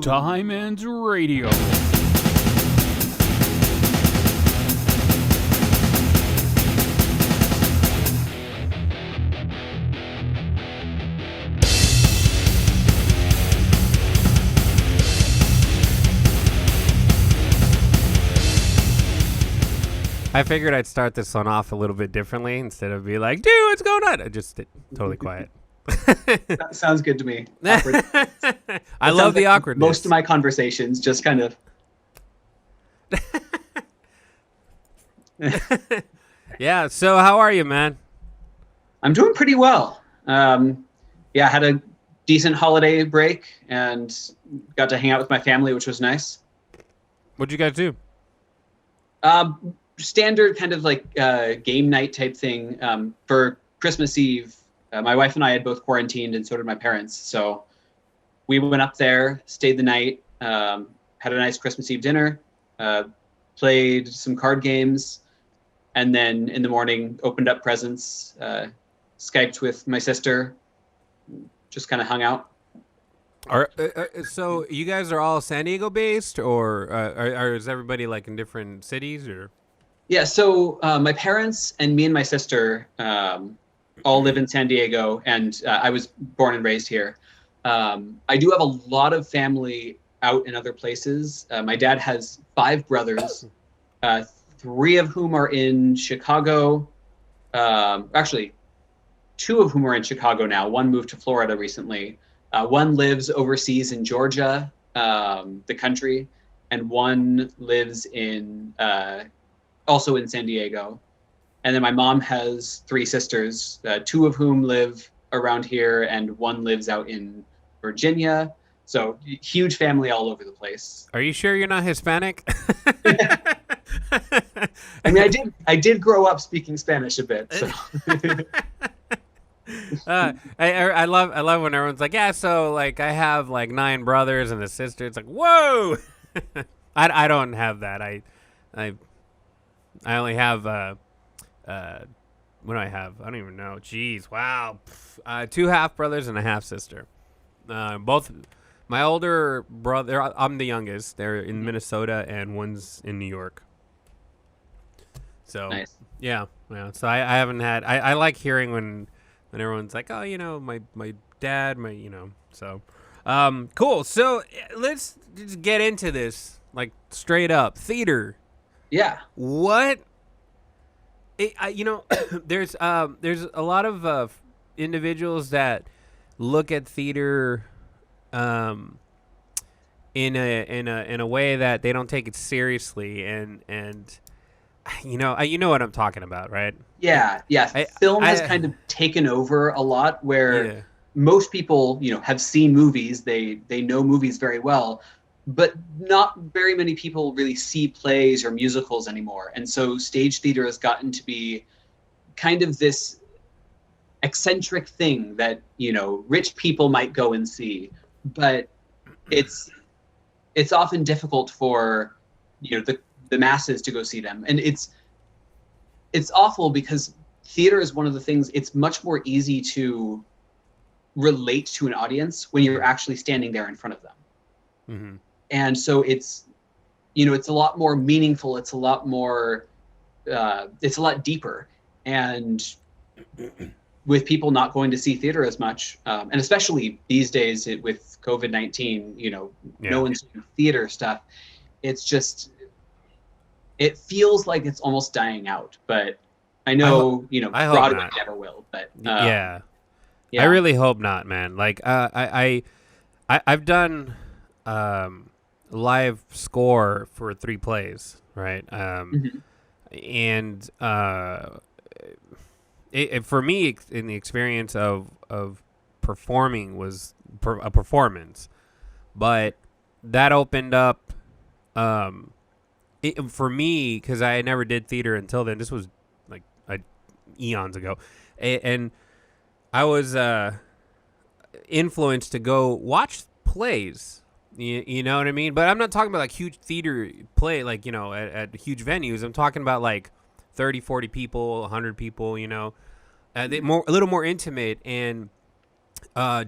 TimeEnds Radio. I figured I'd start this one off a little bit differently instead of be like, dude, what's going on? I just totally quiet. That sounds good to me. I love the awkwardness. Most of my conversations just kind of. Yeah. So how are you, man? I'm doing pretty well. I had a decent holiday break and got to hang out with my family, which was nice. What'd you guys do? Standard kind of like game night type thing. For Christmas Eve, my wife and I had both quarantined, and so did my parents. So we went up there, stayed the night, had a nice Christmas Eve dinner, played some card games, and then in the morning opened up presents, Skyped with my sister, just kind of hung out. So you guys are all San Diego based, or is everybody like in different cities, or? Yeah, so my parents and me and my sister all live in San Diego, and I was born and raised here. I do have a lot of family out in other places. My dad has 5 brothers, 3 of whom are in Chicago. Actually, 2 of whom are in Chicago now. One moved to Florida recently. One lives overseas in Georgia, the country, and one lives in also in San Diego. And then my mom has 3 sisters, 2 of whom live around here, and one lives out in Virginia. So huge family all over the place. Are you sure you're not Hispanic? I mean, I did grow up speaking Spanish a bit. So. I love when everyone's like, yeah, so like I have like 9 brothers and a sister. It's like, whoa. I don't have that. I only have what do I have? I don't even know. Jeez, wow. 2 half brothers and a half sister. Both my older brother, I'm the youngest. They're in Minnesota, and one's in New York. So nice. Yeah. So I haven't had. I like hearing when everyone's like, oh, my dad, so cool. So let's just get into this, like straight up theater. Yeah. What? There's a lot of individuals that look at theater in a way that they don't take it seriously, and you know what I'm talking about, right? Yeah. Film has kind of taken over a lot, where most people, have seen movies. They know movies very well, but not very many people really see plays or musicals anymore. And so stage theater has gotten to be kind of this eccentric thing that, rich people might go and see, but it's often difficult for, the masses to go see them. And it's awful because theater is one of the things, it's much more easy to relate to an audience when you're actually standing there in front of them. Mm-hmm. And so it's a lot more meaningful. It's a lot more, it's a lot deeper. And with people not going to see theater as much, and especially these days with COVID-19, no one's doing theater stuff. It's just, it feels like it's almost dying out, but I know, Broadway never will, but yeah. I really hope not, man. Like, I've done, live score for 3 plays, right? And it for me, in the experience of performing, was a performance, but that opened up for me, because I never did theater until then. This was like eons ago, and I was influenced to go watch plays. You know what I mean? But I'm not talking about like huge theater play, like, at huge venues. I'm talking about like 30, 40 people, 100 people, a little more intimate. And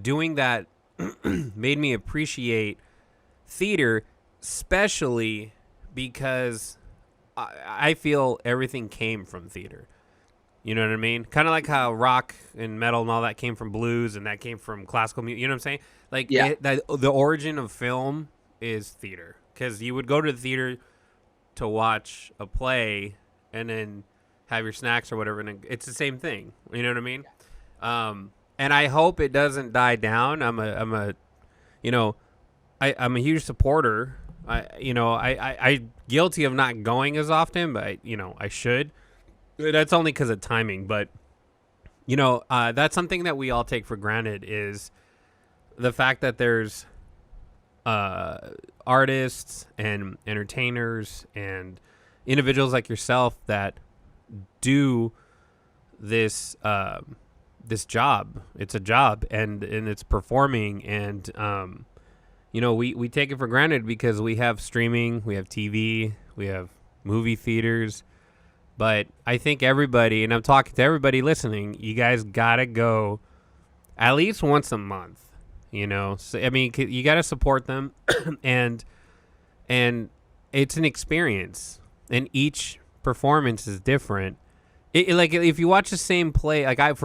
doing that made me appreciate theater, especially because I feel everything came from theater. You know what I mean? Kind of like how rock and metal and all that came from blues and that came from classical music. You know what I'm saying? Like Yeah. the origin of film is theater, because you would go to the theater to watch a play and then have your snacks or whatever, and it's the same thing. You know what I mean? And I hope it doesn't die down. I'm a huge supporter. I guilty of not going as often, but I should. That's only because of timing. But that's something that we all take for granted, is the fact that there's artists and entertainers and individuals like yourself that do this this job. It's a job, and it's performing, and we take it for granted because we have streaming, we have TV, we have movie theaters. But I think everybody, and I'm talking to everybody listening, you guys gotta go at least once a month. So, I mean, you gotta support them, and it's an experience, and each performance is different. Like if you watch the same play, like I've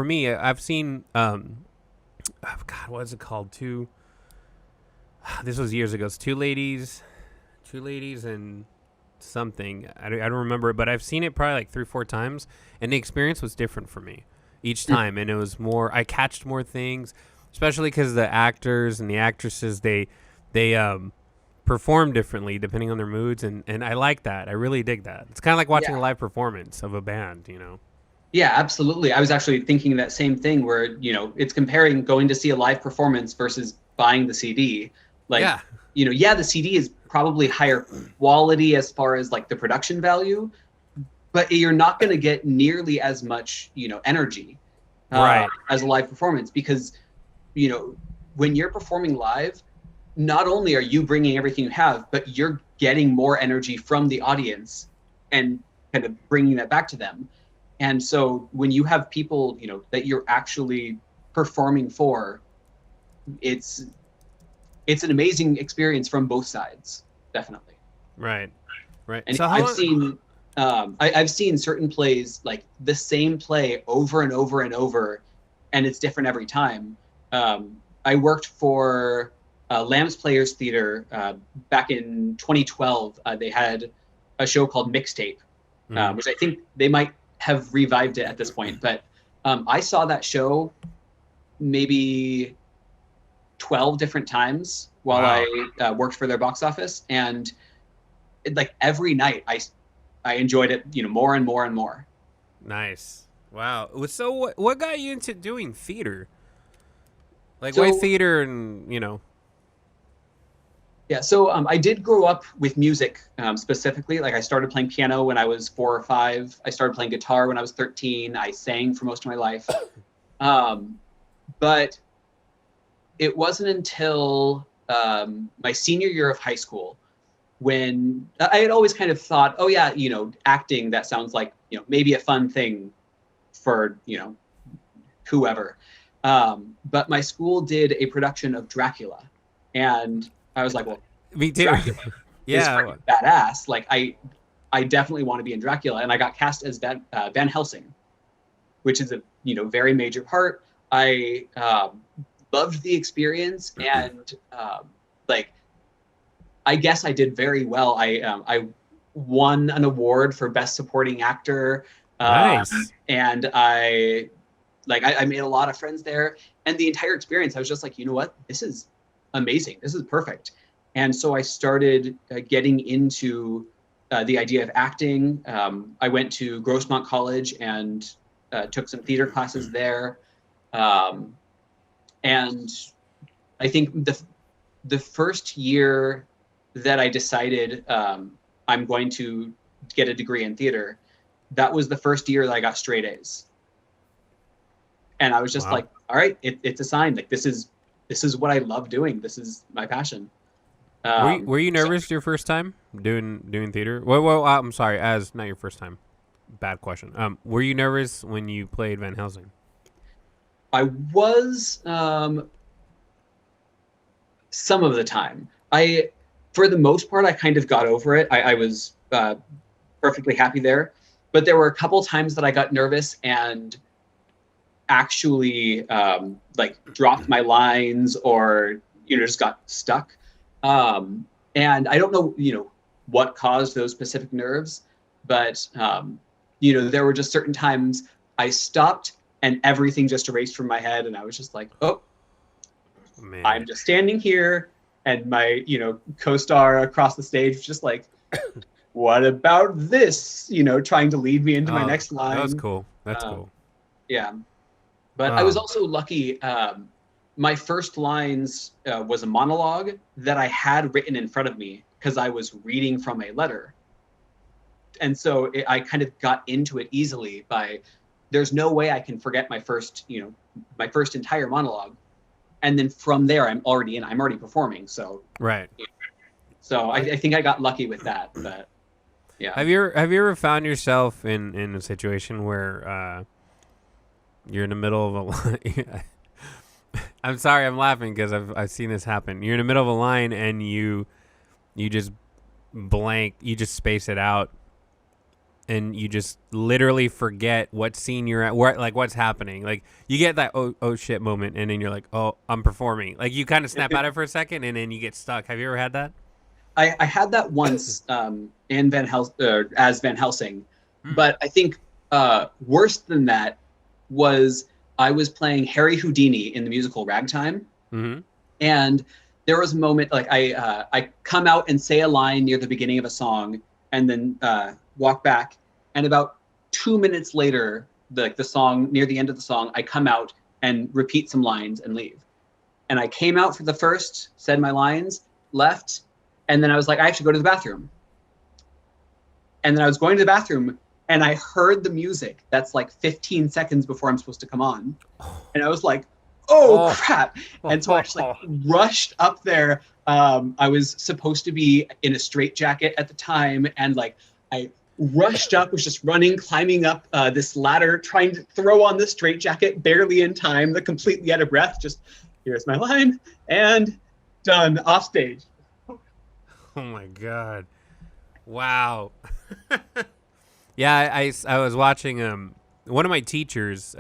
seen God, what is it called? This was years ago. It's two ladies and something. I don't remember it, but I've seen it probably like 3-4 times, and the experience was different for me each time, and it was more. I catched more things, especially because the actors and the actresses they perform differently depending on their moods, and I like that. I really dig that. It's kind of like watching a live performance of a band. Yeah, absolutely. I was actually thinking that same thing where, it's comparing going to see a live performance versus buying the CD. Like, the CD is probably higher quality as far as like the production value, but you're not going to get nearly as much, energy as a live performance, because, when you're performing live, not only are you bringing everything you have, but you're getting more energy from the audience and kind of bringing that back to them. And so when you have people, that you're actually performing for, it's an amazing experience from both sides, definitely. Right. And so I've seen certain plays, like the same play over and over and over, and it's different every time. I worked for Lamb's Players Theater back in 2012. They had a show called Mixtape, which I think they might have revived it at this point. But I saw that show maybe 12 different times while I worked for their box office, and like every night I enjoyed it, more and more and more. Nice. Wow. So what got you into doing theater? Like, why theater and, Yeah, so I did grow up with music specifically. Like I started playing piano when I was 4 or 5. I started playing guitar when I was 13. I sang for most of my life. But it wasn't until my senior year of high school when I had always kind of thought, oh yeah, acting, that sounds like, maybe a fun thing for, whoever. But my school did a production of Dracula, and I was like, well, me too. Dracula is freaking badass. Like I definitely want to be in Dracula, and I got cast as Van Helsing, which is a very major part. I loved the experience, and I guess I did very well. I won an award for Best Supporting Actor. Nice. And I made a lot of friends there, and the entire experience, I was just like, you know what, this is amazing. This is perfect. And so I started getting into the idea of acting. I went to Grossmont College and took some theater classes there. And I think the first year that I decided I'm going to get a degree in theater, that was the first year that I got straight A's. And I was just like, all right, it's a sign. Like this is what I love doing. This is my passion. Were you nervous your first time doing theater? Well, I'm sorry, as not your first time. Bad question. Were you nervous when you played Van Helsing? I was some of the time. for the most part, I kind of got over it. I was perfectly happy there. But there were a couple times that I got nervous and actually like dropped my lines or, just got stuck. And I don't know, what caused those specific nerves, but, there were just certain times I stopped and everything just erased from my head. And I was just like, oh, Man. I'm just standing here. And my, co-star across the stage was just like, what about this? Trying to lead me into my next line. That was cool. That's cool. Yeah. But I was also lucky. My first lines was a monologue that I had written in front of me because I was reading from a letter. And so I kind of got into it easily there's no way I can forget my first entire monologue. And then from there, I'm already performing. So, right. So I think I got lucky with that, but yeah. Have you ever found yourself in a situation where you're in the middle of a line? I'm sorry, I'm laughing because I've seen this happen. You're in the middle of a line and you just blank, you just space it out, and you just literally forget what scene you're at, what's happening. Like you get that oh shit moment, and then you're like, oh, I'm performing. Like you kind of snap out of it for a second, and then you get stuck. Have you ever had that? I had that once in as Van Helsing, but I think worse than that was I was playing Harry Houdini in the musical Ragtime, and there was a moment like I come out and say a line near the beginning of a song, and then walk back, and about 2 minutes later, the song near the end of the song, I come out and repeat some lines and leave. And I came out for the first, said my lines, left. And then I was like, I have to go to the bathroom. And then I was going to the bathroom and I heard the music that's like 15 seconds before I'm supposed to come on. And I was like, oh crap. And so I just like rushed up there. I was supposed to be in a straitjacket at the time. And like, I rushed up, was just running, climbing up this ladder, trying to throw on the straitjacket, barely in time, completely out of breath. Just, here's my line and done, off stage. Oh my God. Wow. Yeah, I was watching one of my teachers,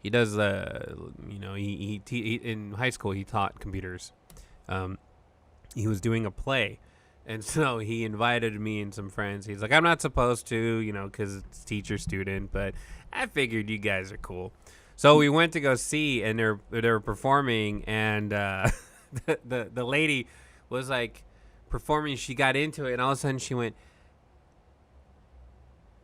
he does he in high school he taught computers. He was doing a play, and so he invited me and some friends. He's like, I'm not supposed to, because it's teacher student, but I figured you guys are cool. So we went to go see, and they were performing, and the lady was like performing. She got into it, and all of a sudden she went,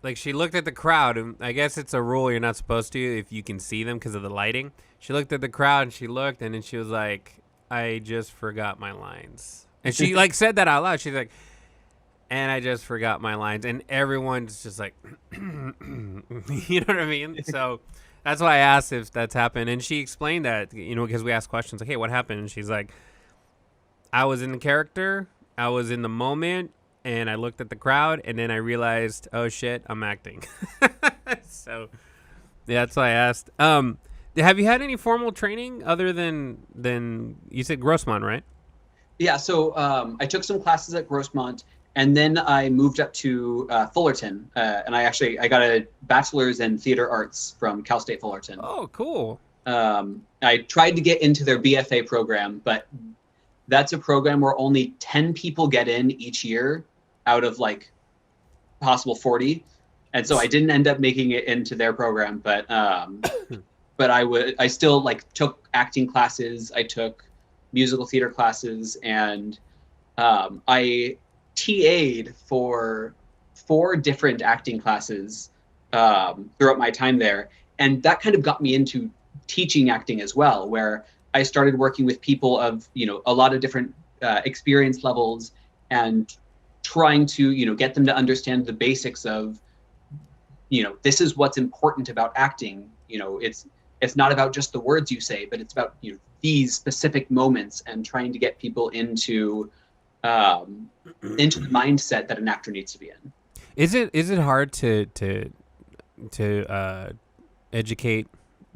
like, she looked at the crowd, and I guess it's a rule you're not supposed to if you can see them because of the lighting. She looked at the crowd, and she looked, and then she was like, I just forgot my lines. And she like said that out loud. She's like, and I just forgot my lines, and everyone's just like, you know what I mean? So that's why I asked if that's happened, and she explained that, because we asked questions like, hey, what happened? And she's like, I was in the character, I was in the moment, and I looked at the crowd, and then I realized, oh shit, I'm acting. So yeah, that's why I asked. Have you had any formal training other than you said Grossmont, right? Yeah, so I took some classes at Grossmont, and then I moved up to Fullerton, and I got a bachelor's in theater arts from Cal State Fullerton. Oh, cool. I tried to get into their BFA program, but that's a program where only 10 people get in each year out of like possible 40. And so I didn't end up making it into their program, but I still like took acting classes. I took musical theater classes, and I TA'd for 4 different acting classes throughout my time there. And that kind of got me into teaching acting as well, where I started working with people of, a lot of different experience levels, and trying to, get them to understand the basics of, this is what's important about acting. It's not about just the words you say, but it's about, these specific moments, and trying to get people into the mindset that an actor needs to be in. Is it hard to educate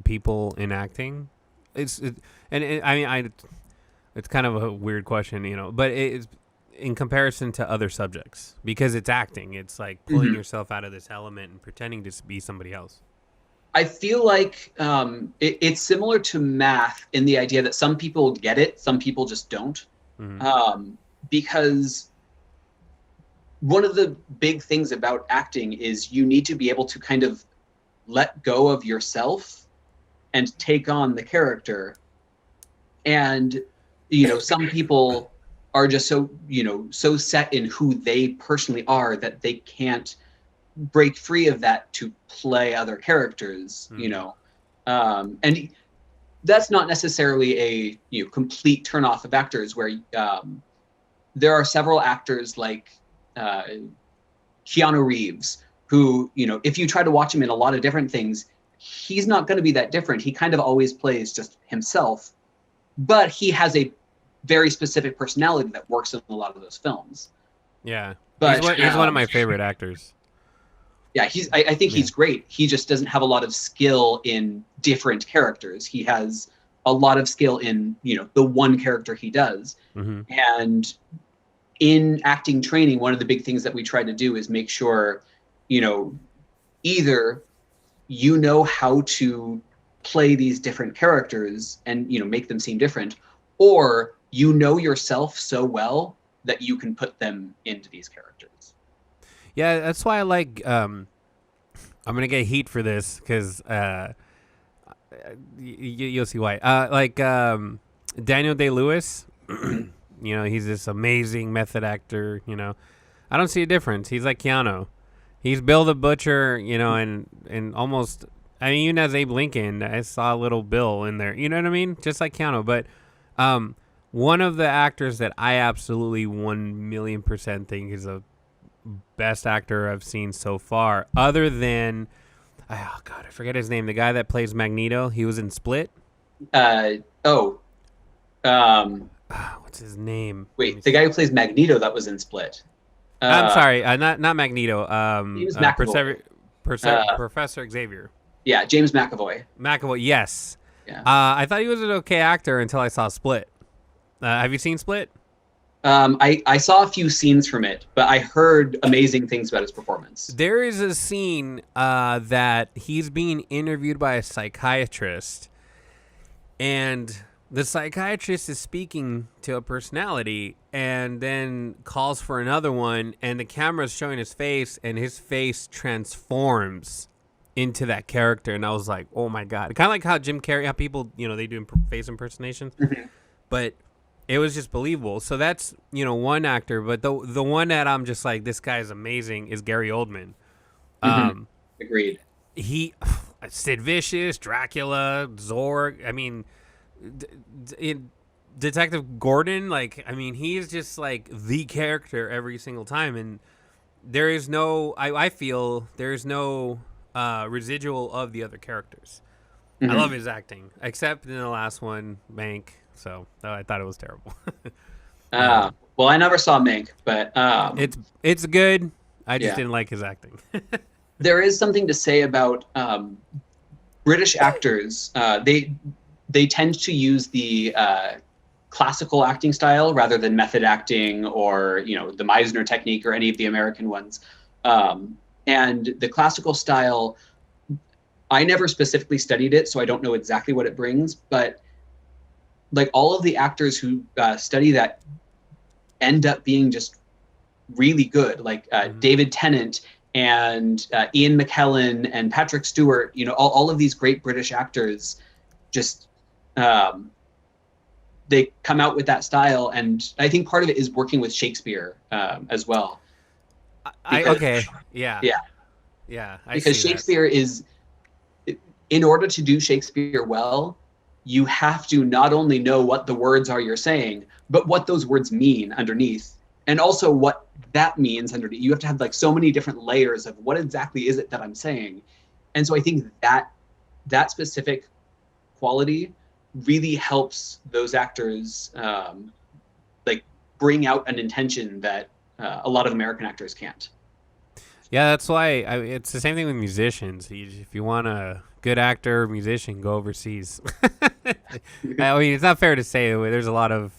people in acting? It's kind of a weird question, but in comparison to other subjects, because it's acting. It's like pulling Mhm. yourself out of this element and pretending to be somebody else. I feel like it's similar to math in the idea that some people get it, some people just don't. Hmm. Because one of the big things about acting is you need to be able to kind of let go of yourself and take on the character. And, some people are just so set in who they personally are that they can't break free of that to play other characters, and that's not necessarily a complete turnoff of actors where there are several actors like uh, Keanu Reeves who, if you try to watch him in a lot of different things, he's not going to be that different. He kind of always plays just himself, but he has a very specific personality that works in a lot of those films. Yeah, But he's one of my favorite actors. Yeah, I think Yeah. he's great. He just doesn't have a lot of skill in different characters. He has a lot of skill in, the one character he does. Hmm. And in acting training, one of the big things that we try to do is make sure, either how to play these different characters and, make them seem different, or yourself so well that you can put them into these characters. Yeah, that's why I like. I'm gonna get heat for this because you'll see why. Daniel Day-Lewis, he's this amazing method actor. I don't see a difference. He's like Keanu. He's Bill the Butcher. And almost. I mean, even as Abe Lincoln, I saw a little Bill in there. You know what I mean? Just like Keanu, but one of the actors that I absolutely 1,000,000% think is a best actor I've seen so far, other than I forget his name. The guy that plays Magneto, he was in Split. What's his name? Wait, the guy who plays Magneto that was in Split. I'm sorry, not Magneto. James McAvoy. Professor Xavier. Yeah, James McAvoy. McAvoy, yes. Yeah. I thought he was an okay actor until I saw Split. Have you seen Split? I saw a few scenes from it, but I heard amazing things about his performance. There is a scene that he's being interviewed by a psychiatrist, and the psychiatrist is speaking to a personality and then calls for another one, and the camera's showing his face, and his face transforms into that character. And I was like, oh my God. Kind of like how Jim Carrey, how people, they do face impersonations. Mm-hmm. But it was just believable. So that's, one actor. But the one that I'm just like, this guy is amazing is Gary Oldman. Agreed. Sid Vicious, Dracula, Zorg. I mean, Detective Gordon. He is just like the character every single time. And there is no, I feel there is no residual of the other characters. Mm-hmm. I love his acting, except in the last one, Mank. So I thought it was terrible. Well, I never saw Mank, but it's good. I just didn't like his acting. There is something to say about British actors. They tend to use the classical acting style rather than method acting or the Meisner technique or any of the American ones. And the classical style, I never specifically studied it, so I don't know exactly what it brings, but like all of the actors who study that end up being just really good, like David Tennant and Ian McKellen and Patrick Stewart, all of these great British actors just they come out with that style. And I think part of it is working with Shakespeare as well. Because Shakespeare is, in order to do Shakespeare well, you have to not only know what the words are you're saying, but what those words mean underneath, and also what that means underneath. You have to have like so many different layers of what exactly is it that I'm saying. And so I think that specific quality really helps those actors bring out an intention that a lot of American actors can't. Yeah, that's why it's the same thing with musicians. If you want a good actor or musician, go overseas. I mean, it's not fair to say there's a lot of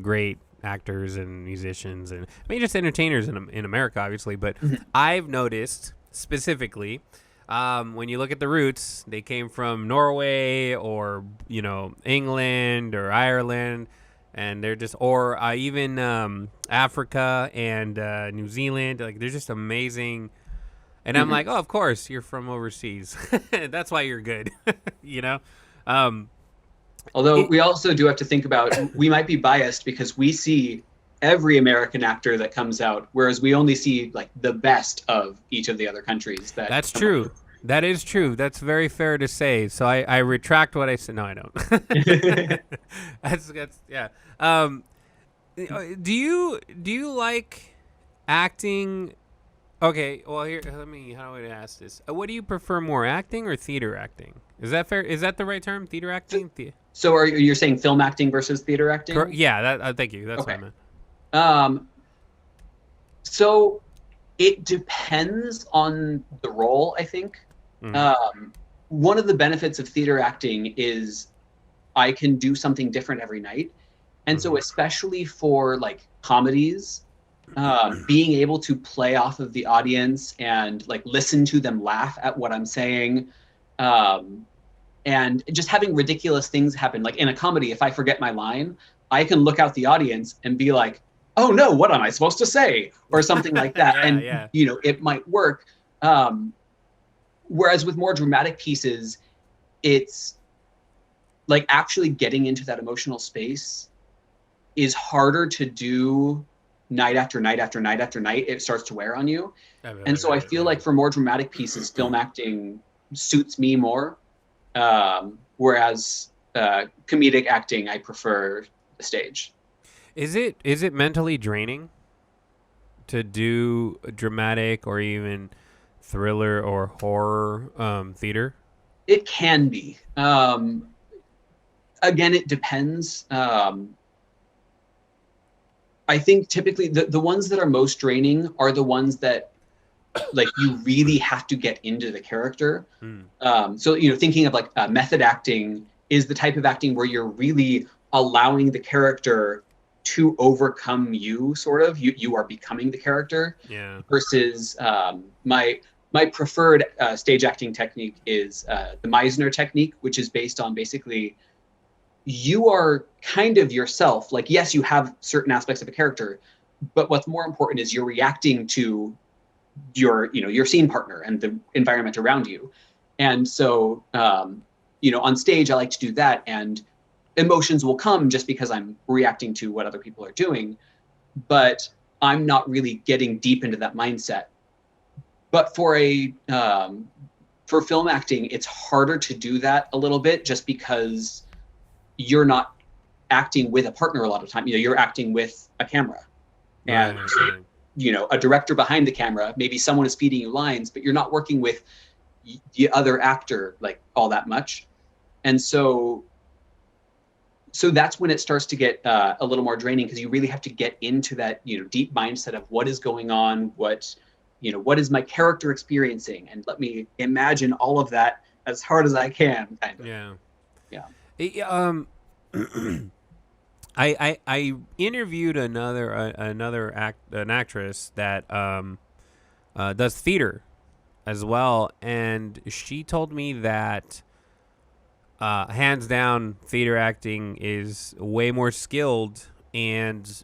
great actors and musicians, and I mean just entertainers in America, obviously. But Mhm. I've noticed specifically when you look at the roots, they came from Norway or England or Ireland, and they're just or even Africa and New Zealand. Like they're just amazing. And I'm Mhm. like, oh, of course, you're from overseas. That's why you're good. you know. Um, Although it, we also do have to think about, we might be biased because we see every American actor that comes out, whereas we only see like the best of each of the other countries that That's come true. That is true. That's very fair to say. So I retract what I said. No, I don't. over. That's yeah. Um, do you like acting? Okay. Well, here how do I ask this? What do you prefer more, acting or theater acting? Is that fair? Is that the right term? Theater acting? So you're saying film acting versus theater acting? Yeah. That. Thank you. That's what I Okay. meant. Um, so it depends on the role, I think. Mhm. Um, one of the benefits of theater acting is I can do something different every night. And so, Mhm. especially for like comedies, being able to play off of the audience and like listen to them laugh at what I'm saying, um, and just having ridiculous things happen. Like in a comedy, if I forget my line, I can look out the audience and be like, "Oh no, what am I supposed to say?" or something like that, yeah. and Yeah. it might work. Um, whereas with more dramatic pieces, it's like actually getting into that emotional space is harder to do night after night after night after night. It starts to wear on you. And so I feel like for more dramatic pieces, film acting suits me more. Whereas comedic acting, I prefer the stage. Is it mentally draining to do dramatic or even thriller or horror theater? It can be. Again, it depends. I think typically the ones that are most draining are the ones that like you really have to get into the character. Mm. So thinking of like method acting is the type of acting where you're really allowing the character to overcome you. Sort of, you are becoming the character. Yeah. Versus my preferred stage acting technique is the Meisner technique, which is based on basically you are kind of yourself. Like yes, you have certain aspects of a character, but what's more important is you're reacting to your scene partner and the environment around you. And so on stage I like to do that, and emotions will come just because I'm reacting to what other people are doing, but I'm not really getting deep into that mindset. But for film acting, it's harder to do that a little bit just because you're not acting with a partner a lot of time. You're acting with a camera and Right. Right. a director behind the camera. Maybe someone is feeding you lines, but you're not working with the other actor like all that much. And so that's when it starts to get a little more draining, because you really have to get into that deep mindset of what is going on, what is my character experiencing, and let me imagine all of that as hard as I can, kind of. Yeah. Yeah. I interviewed an actress that does theater as well, and she told me that hands down theater acting is way more skilled and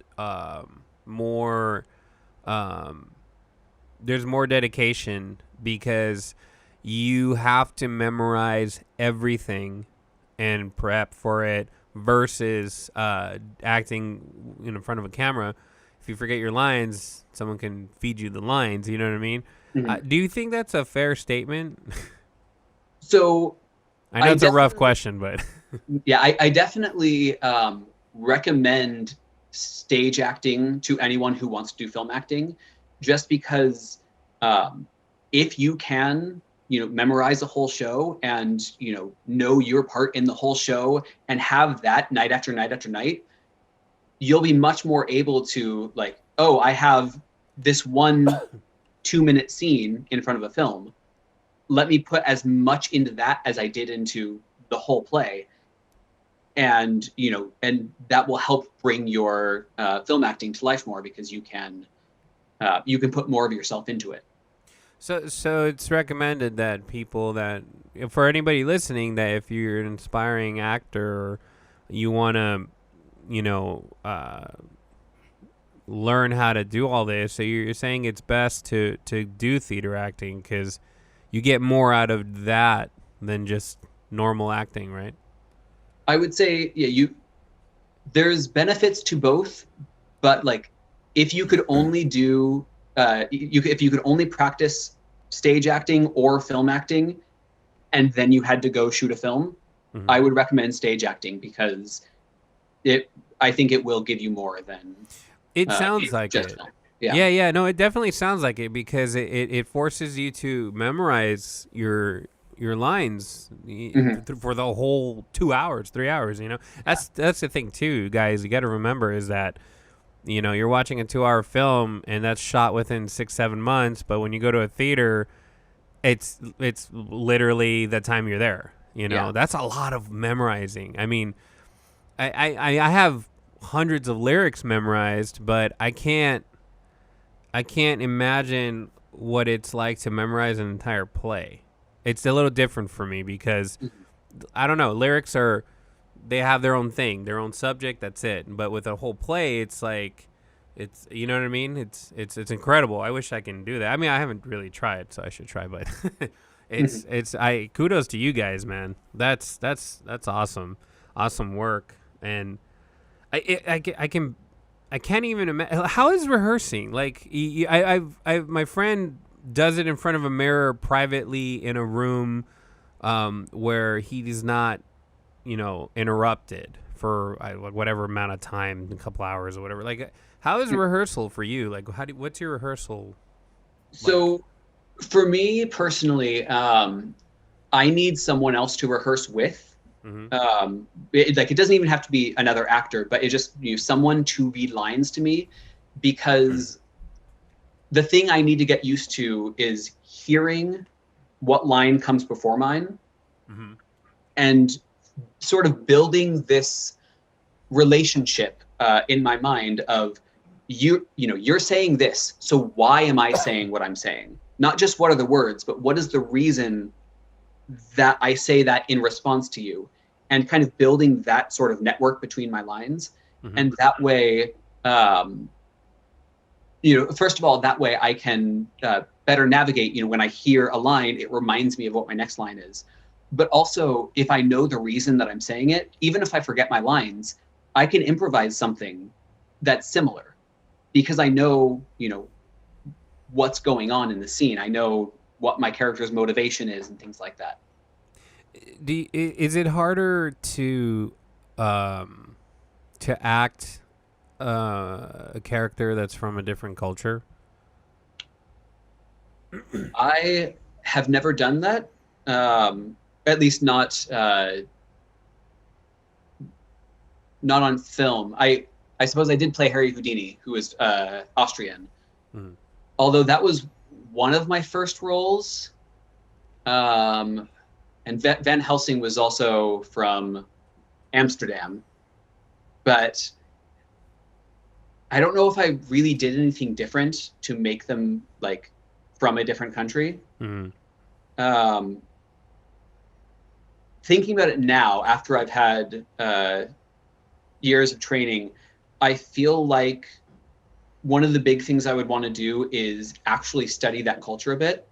more there's more dedication because you have to memorize everything and prep for it versus acting in front of a camera. If you forget your lines, someone can feed you the lines. You know what I mean? Mhm. Do you think that's a fair statement? So I know I it's a rough definitely, question, but yeah, I definitely recommend stage acting to anyone who wants to do film acting, just because um, if you can, memorize a whole show and know your part in the whole show and have that night after night after night, you'll be much more able to like, oh, I have this one 2-minute scene in front of a film. Let me put as much into that as I did into the whole play. and and that will help bring your film acting to life more, because you can put more of yourself into it. So it's recommended that for anybody listening, that if you're an aspiring actor, or you want to, you know, learn how to do all this, so you're saying it's best to do theater acting because you get more out of that than just normal acting, right? I would say, yeah, there's benefits to both, but like if you could only do if you could only practice stage acting or film acting, and then you had to go shoot a film, Mm-hmm. I would recommend stage acting, because I think it will give you more than It sounds like just it. film. Yeah. No, it definitely sounds like it, because it forces you to memorize your lines for the whole 2 hours, 3 hours. That's the thing too, guys. You got to remember is that you're watching a 2 hour film and that's shot within 6-7 months, but when you go to a theater, it's literally the time you're there. That's a lot of memorizing. I mean, I have hundreds of lyrics memorized, but I can't imagine what it's like to memorize an entire play. It's a little different for me because I don't know, lyrics they have their own thing, their own subject, that's it. But with a whole play, it's like you know what I mean? It's incredible. I wish I can do that. I mean, I haven't really tried, so I should try, but kudos to you guys, man. That's awesome. Awesome work. And I can't even imagine. How is rehearsing? Like, my friend does it in front of a mirror privately in a room where he is not, interrupted for whatever amount of time, a couple hours or whatever. Like, how is rehearsal for you? Like, what's your rehearsal? So, for me personally, I need someone else to rehearse with. Mm-hmm. It doesn't even have to be another actor, but it just someone to read lines to me, because the thing I need to get used to is hearing what line comes before mine, and sort of building this relationship in my mind of you're saying this, so why am I saying what I'm saying? Not just what are the words, but what is the reason that I say that in response to you, and kind of building that sort of network between my lines. And that way, first of all, that way I can better navigate, when I hear a line, it reminds me of what my next line is. But also, if I know the reason that I'm saying it, even if I forget my lines, I can improvise something that's similar, because I know, what's going on in the scene. I know what my character's motivation is and things like that. Is it harder to act a character that's from a different culture? I have never done that, at least not on film. I suppose I did play Harry Houdini, who was Austrian, although that was one of my first roles. And Van Helsing was also from Amsterdam, but I don't know if I really did anything different to make them like from a different country. Thinking about it now, after I've had years of training, I feel like one of the big things I would want to do is actually study that culture a bit,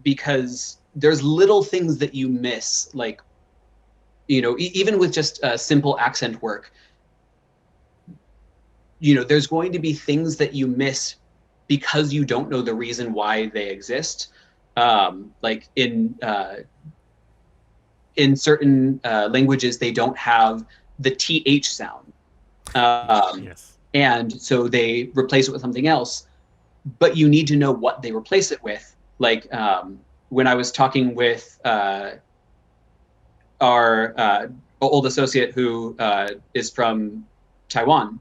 because there's little things that you miss, like, even with just simple accent work, there's going to be things that you miss because you don't know the reason why they exist. Like in certain languages, they don't have the TH sound. Yes. And so they replace it with something else, but you need to know what they replace it with. Like, when I was talking with our old associate who is from Taiwan,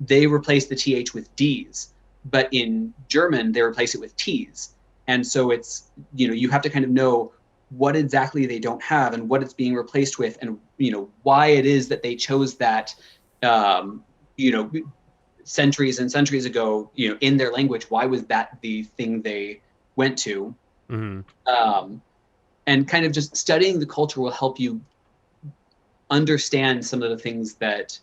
they replaced the TH with Ds, but in German, they replace it with Ts. And so it's, you have to kind of know what exactly they don't have and what it's being replaced with, and why it is that they chose that, centuries and centuries ago, in their language. Why was that the thing they went to? Mm-hmm. And kind of just studying the culture will help you understand some of the things that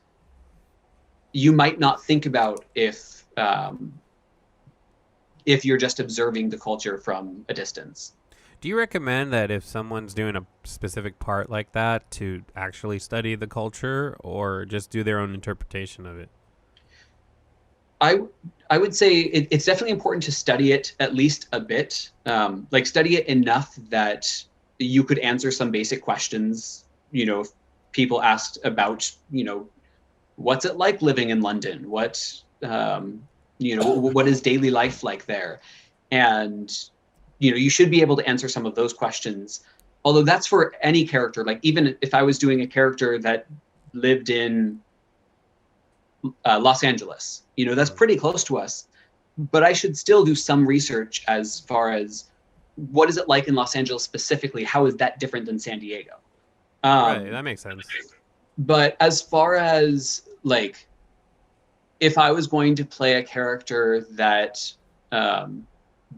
you might not think about if you're just observing the culture from a distance. Do you recommend that if someone's doing a specific part like that to actually study the culture or just do their own interpretation of it? I would say it's definitely important to study it at least a bit, like study it enough that you could answer some basic questions. If people asked about, what's it like living in London? What is daily life like there? And you should be able to answer some of those questions. Although that's for any character. Like even if I was doing a character that lived in Los Angeles, that's pretty close to us, but I should still do some research as far as what is it like in Los Angeles specifically? How is that different than San Diego? Right, that makes sense. But as far as like, if I was going to play a character that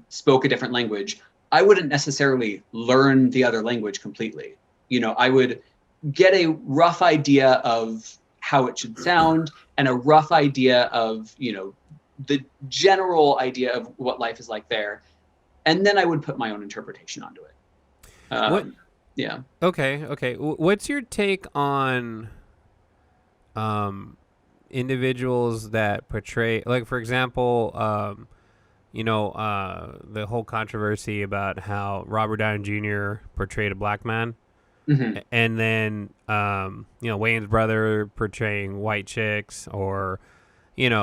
spoke a different language, I wouldn't necessarily learn the other language completely. I would get a rough idea of how it should sound and a rough idea of, the general idea of what life is like there. And then I would put my own interpretation onto it. What? Yeah. Okay. What's your take on individuals that portray, like, for example, the whole controversy about how Robert Downey Jr. portrayed a black man, Mm-hmm. and then Wayne's brother portraying white chicks, or Eddie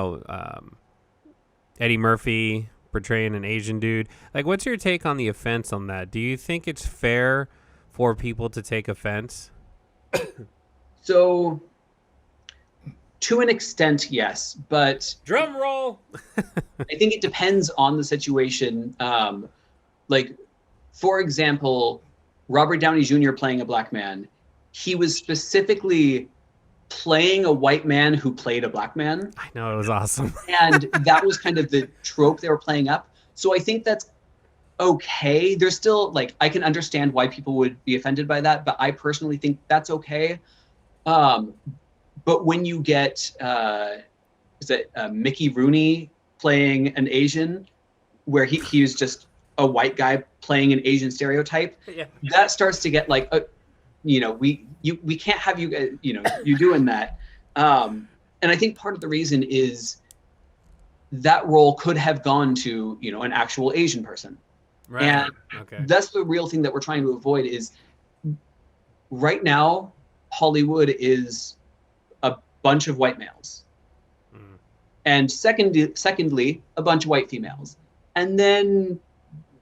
Murphy portraying an Asian dude. Like, what's your take on the offense on that? Do you think it's fair for people to take offense? So, to an extent, yes, but Drum roll. I think it depends on the situation. Like, for example, Robert Downey Jr. playing a black man, he was specifically playing a white man who played a black man. I know, it was awesome. And that was kind of the trope they were playing up. So I think that's okay. There's still, like, I can understand why people would be offended by that, but I personally think that's okay. But when you get, Mickey Rooney playing an Asian, where he was just a white guy playing an Asian stereotype, Yeah. that starts to get like, we can't have you, you doing that. And I think part of the reason is that role could have gone to, an actual Asian person. Right. And Okay. that's the real thing that we're trying to avoid. Is right now, Hollywood is a bunch of white males. Mm. And secondly, a bunch of white females. And then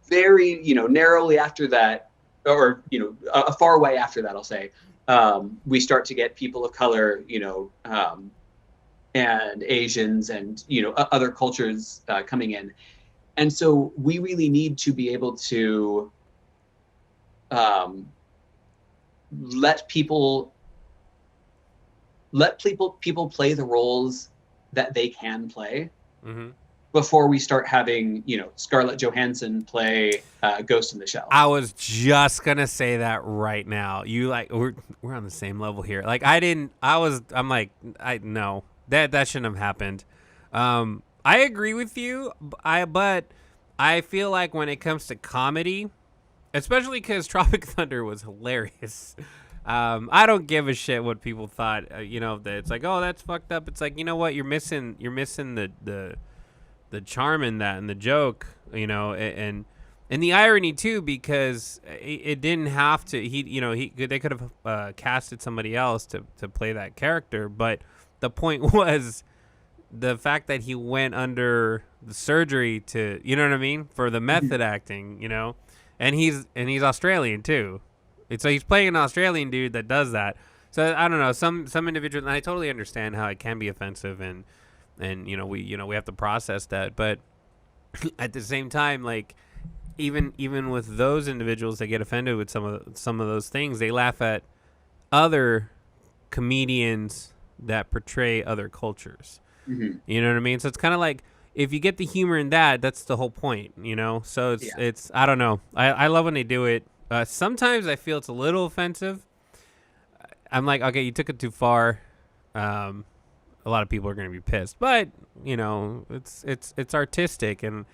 very, narrowly after that, or, a far way after that, I'll say, we start to get people of color, and Asians and, other cultures coming in. And so we really need to be able to let people play the roles that they can play. Mm-hmm. Before we start having, Scarlett Johansson play Ghost in the Shell. I was just gonna say that right now. We're on the same level here. Like, no, that shouldn't have happened. I agree with you. But I feel like when it comes to comedy, especially because Tropic Thunder was hilarious. I don't give a shit what people thought. That it's like, oh, that's fucked up. It's like, you know what? You're missing the charm in that and the joke, and the irony too, because it didn't have to. They could have casted somebody else to play that character, but the point was the fact that he went under the surgery to, you know what I mean, for the method acting, and he's Australian too. So he's playing an Australian dude that does that. So I don't know, some individuals, and I totally understand how it can be offensive, and we have to process that, but at the same time, like, even with those individuals that get offended with some of those things, they laugh at other comedians that portray other cultures. Mm-hmm. You know what I mean? So it's kind of like, if you get the humor in that, that's the whole point, you know? So it's I don't know. I love when they do it. Sometimes I feel it's a little offensive. I'm like, okay, you took it too far. A lot of people are going to be pissed, but you know, it's artistic, and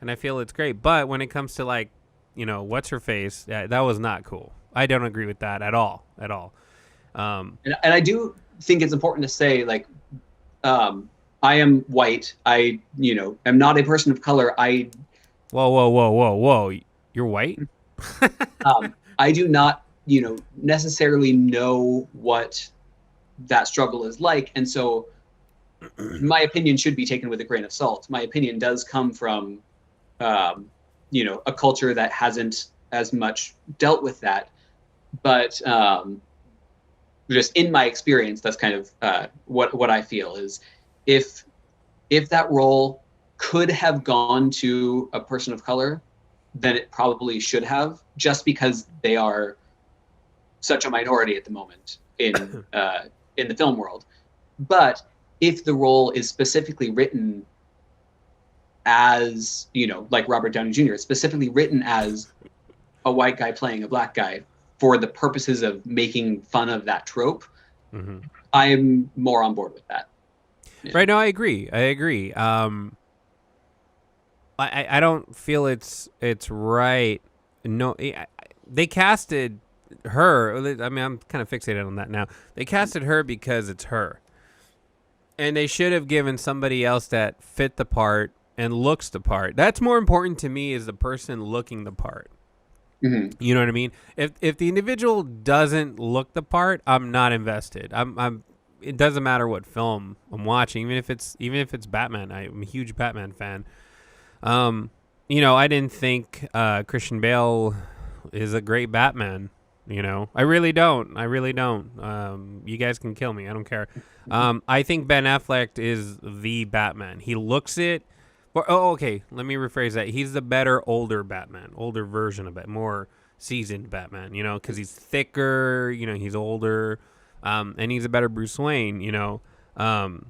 I feel it's great. But when it comes to, like, you know, what's her face, that was not cool. I don't agree with that at all. And I do think it's important to say, like, I am white. I, am not a person of color. Whoa. You're white? I do not, necessarily know what that struggle is like. And so my opinion should be taken with a grain of salt. My opinion does come from, a culture that hasn't as much dealt with that. But just in my experience, that's kind of what I feel is, if that role could have gone to a person of color, then it probably should have, just because they are such a minority at the moment in the film world. But if the role is specifically written as, like Robert Downey Jr., specifically written as a white guy playing a black guy for the purposes of making fun of that trope, Mm-hmm. I'm more on board with that. Yeah. Right now, I agree. I don't feel it's right. No, they casted her. I mean, I'm kind of fixated on that now. They casted her because it's her, and they should have given somebody else that fit the part and looks the part. That's more important to me, is the person looking the part. Mm-hmm. You know what I mean? If the individual doesn't look the part, I'm not invested. It doesn't matter what film I'm watching, even if it's Batman. I'm a huge Batman fan. I didn't think Christian Bale is a great Batman. I really don't. You guys can kill me. I don't care. I think Ben Affleck is the Batman. He looks it. Okay. Let me rephrase that. He's the better older Batman, older version of it, more seasoned Batman. Because he's thicker. He's older, and he's a better Bruce Wayne. But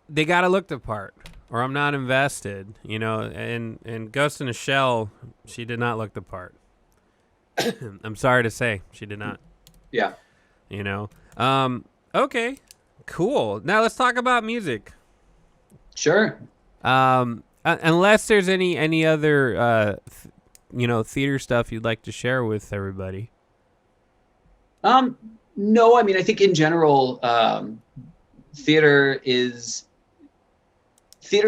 they gotta look the part, or I'm not invested. And Ghost in a Shell, she did not look the part. I'm sorry to say, she did not. Yeah. Okay. Cool. Now let's talk about music. Sure. Unless there's any other theater stuff you'd like to share with everybody. No, I mean, I think in general, theater is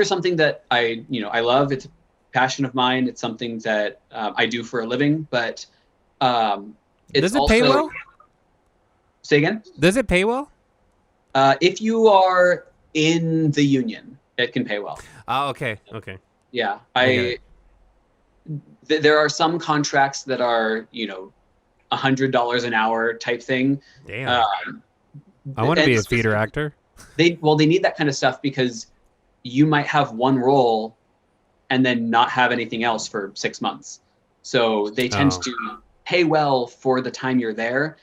something that I love. It's a passion of mine. It's something that I do for a living, but it's Does it also, pay well? Say again? Does it pay well? If you are in the union, it can pay well. Oh, okay. Yeah. There are some contracts that are, $100 an hour type thing. Damn. I want to be a theater actor. They need that kind of stuff, because you might have one role and then not have anything else for 6 months. So they tend to pay well for the time you're there.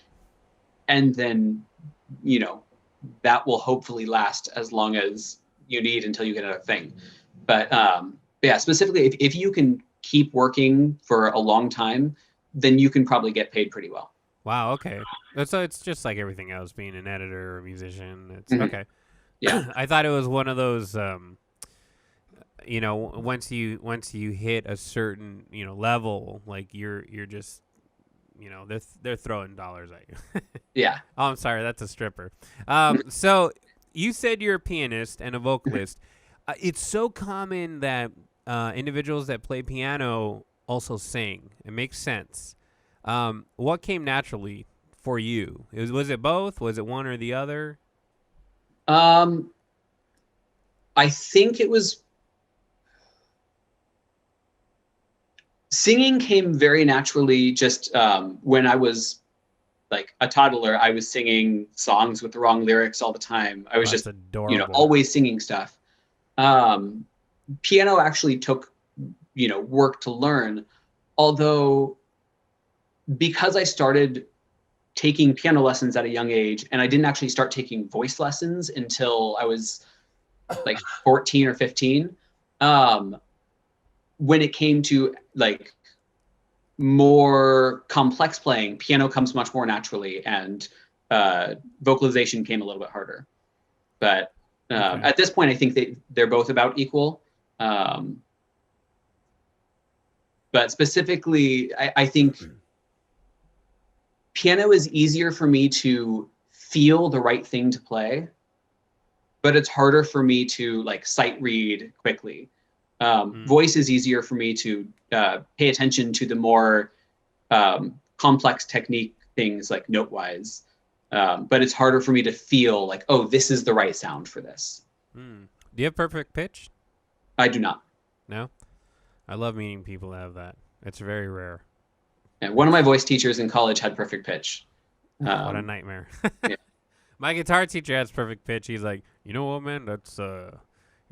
And then, that will hopefully last as long as you need until you get another thing. But yeah, specifically, if you can keep working for a long time, then you can probably get paid pretty well. Wow. Okay. So it's just like everything else, being an editor or a musician. It's okay. Yeah. I thought it was one of those, once you hit a certain, level, like you're just, they're throwing dollars at you. Yeah. Oh, I'm sorry. That's a stripper. So you said you're a pianist and a vocalist. It's so common that individuals that play piano also sing. It makes sense. What came naturally for you? Was it both? Was it one or the other? I think it was, singing came very naturally. Just when I was like a toddler, I was singing songs with the wrong lyrics all the time. I was just adorable. Always singing stuff. Piano actually took work to learn. Although, because I started taking piano lessons at a young age, and I didn't actually start taking voice lessons until I was like 14 or 15. When it came to like more complex playing, piano comes much more naturally, and vocalization came a little bit harder. But Okay. at this point, I think they're both about equal. But specifically, I think piano is easier for me to feel the right thing to play, but it's harder for me to like sight read quickly. Voice is easier for me to pay attention to the more complex technique things like note-wise. But it's harder for me to feel like, oh, this is the right sound for this. Do you have perfect pitch? I do not. No? I love meeting people that have that. It's very rare. And one of my voice teachers in college had perfect pitch. What a nightmare. Yeah. My guitar teacher has perfect pitch. He's like, you know what, man? That's you're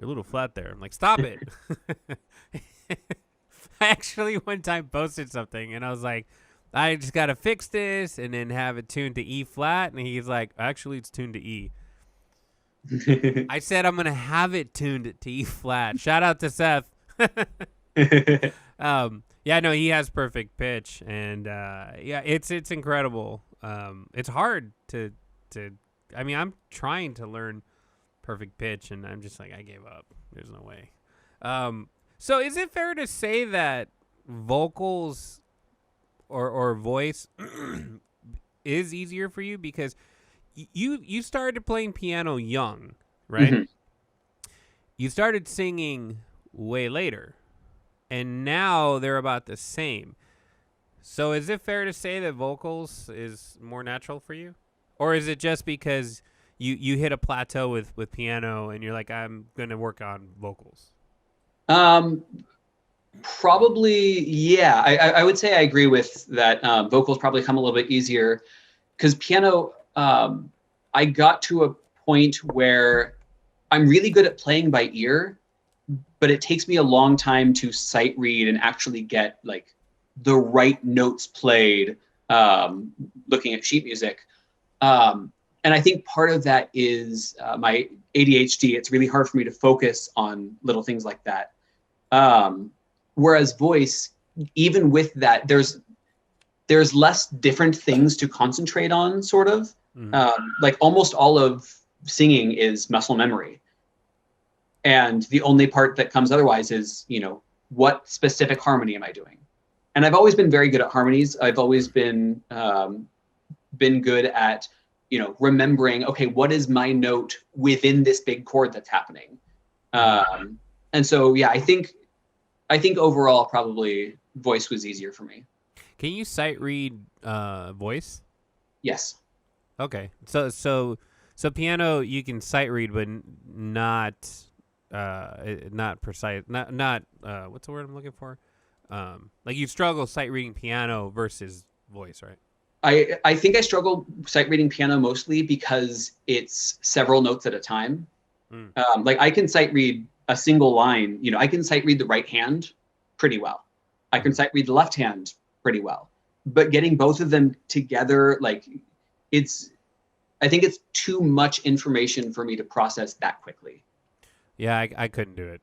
a little flat there. I'm like, stop it. I actually one time posted something and I was like, I just gotta fix this and then have it tuned to E flat. And he's like, actually, it's tuned to E. I said I'm gonna have it tuned to E flat. Shout out to Seth. Yeah, no, he has perfect pitch, and yeah, it's incredible. It's hard to. I mean, I'm trying to learn perfect pitch, and I'm just like, I gave up. There's no way. So, is it fair to say that vocals or voice is easier for you because you started playing piano young, right? Mm-hmm. You started singing way later, and now they're about the same. So is it fair to say that vocals is more natural for you? Or is it just because you hit a plateau with piano and you're like, I'm going to work on vocals? Probably, yeah. I would say I agree with that. Vocals probably come a little bit easier because piano, I got to a point where I'm really good at playing by ear, but it takes me a long time to sight read and actually get like the right notes played, looking at sheet music. And I think part of that is my ADHD. It's really hard for me to focus on little things like that. Whereas voice, even with that, there's less different things to concentrate on, sort of. Like almost all of singing is muscle memory. And the only part that comes otherwise is, what specific harmony am I doing? And I've always been very good at harmonies. I've always been good at, remembering, okay, what is my note within this big chord that's happening? And so, yeah, I think overall probably voice was easier for me. Can you sight read voice? Yes. Okay. So piano you can sight read, but not precise. Not what's the word I'm looking for? Like you struggle sight reading piano versus voice, right? I think I struggle sight reading piano mostly because it's several notes at a time. Like I can sight read a single line. I can sight read the right hand pretty well. I can sight read the left hand pretty well. But getting both of them together, like I think it's too much information for me to process that quickly. Yeah, I couldn't do it.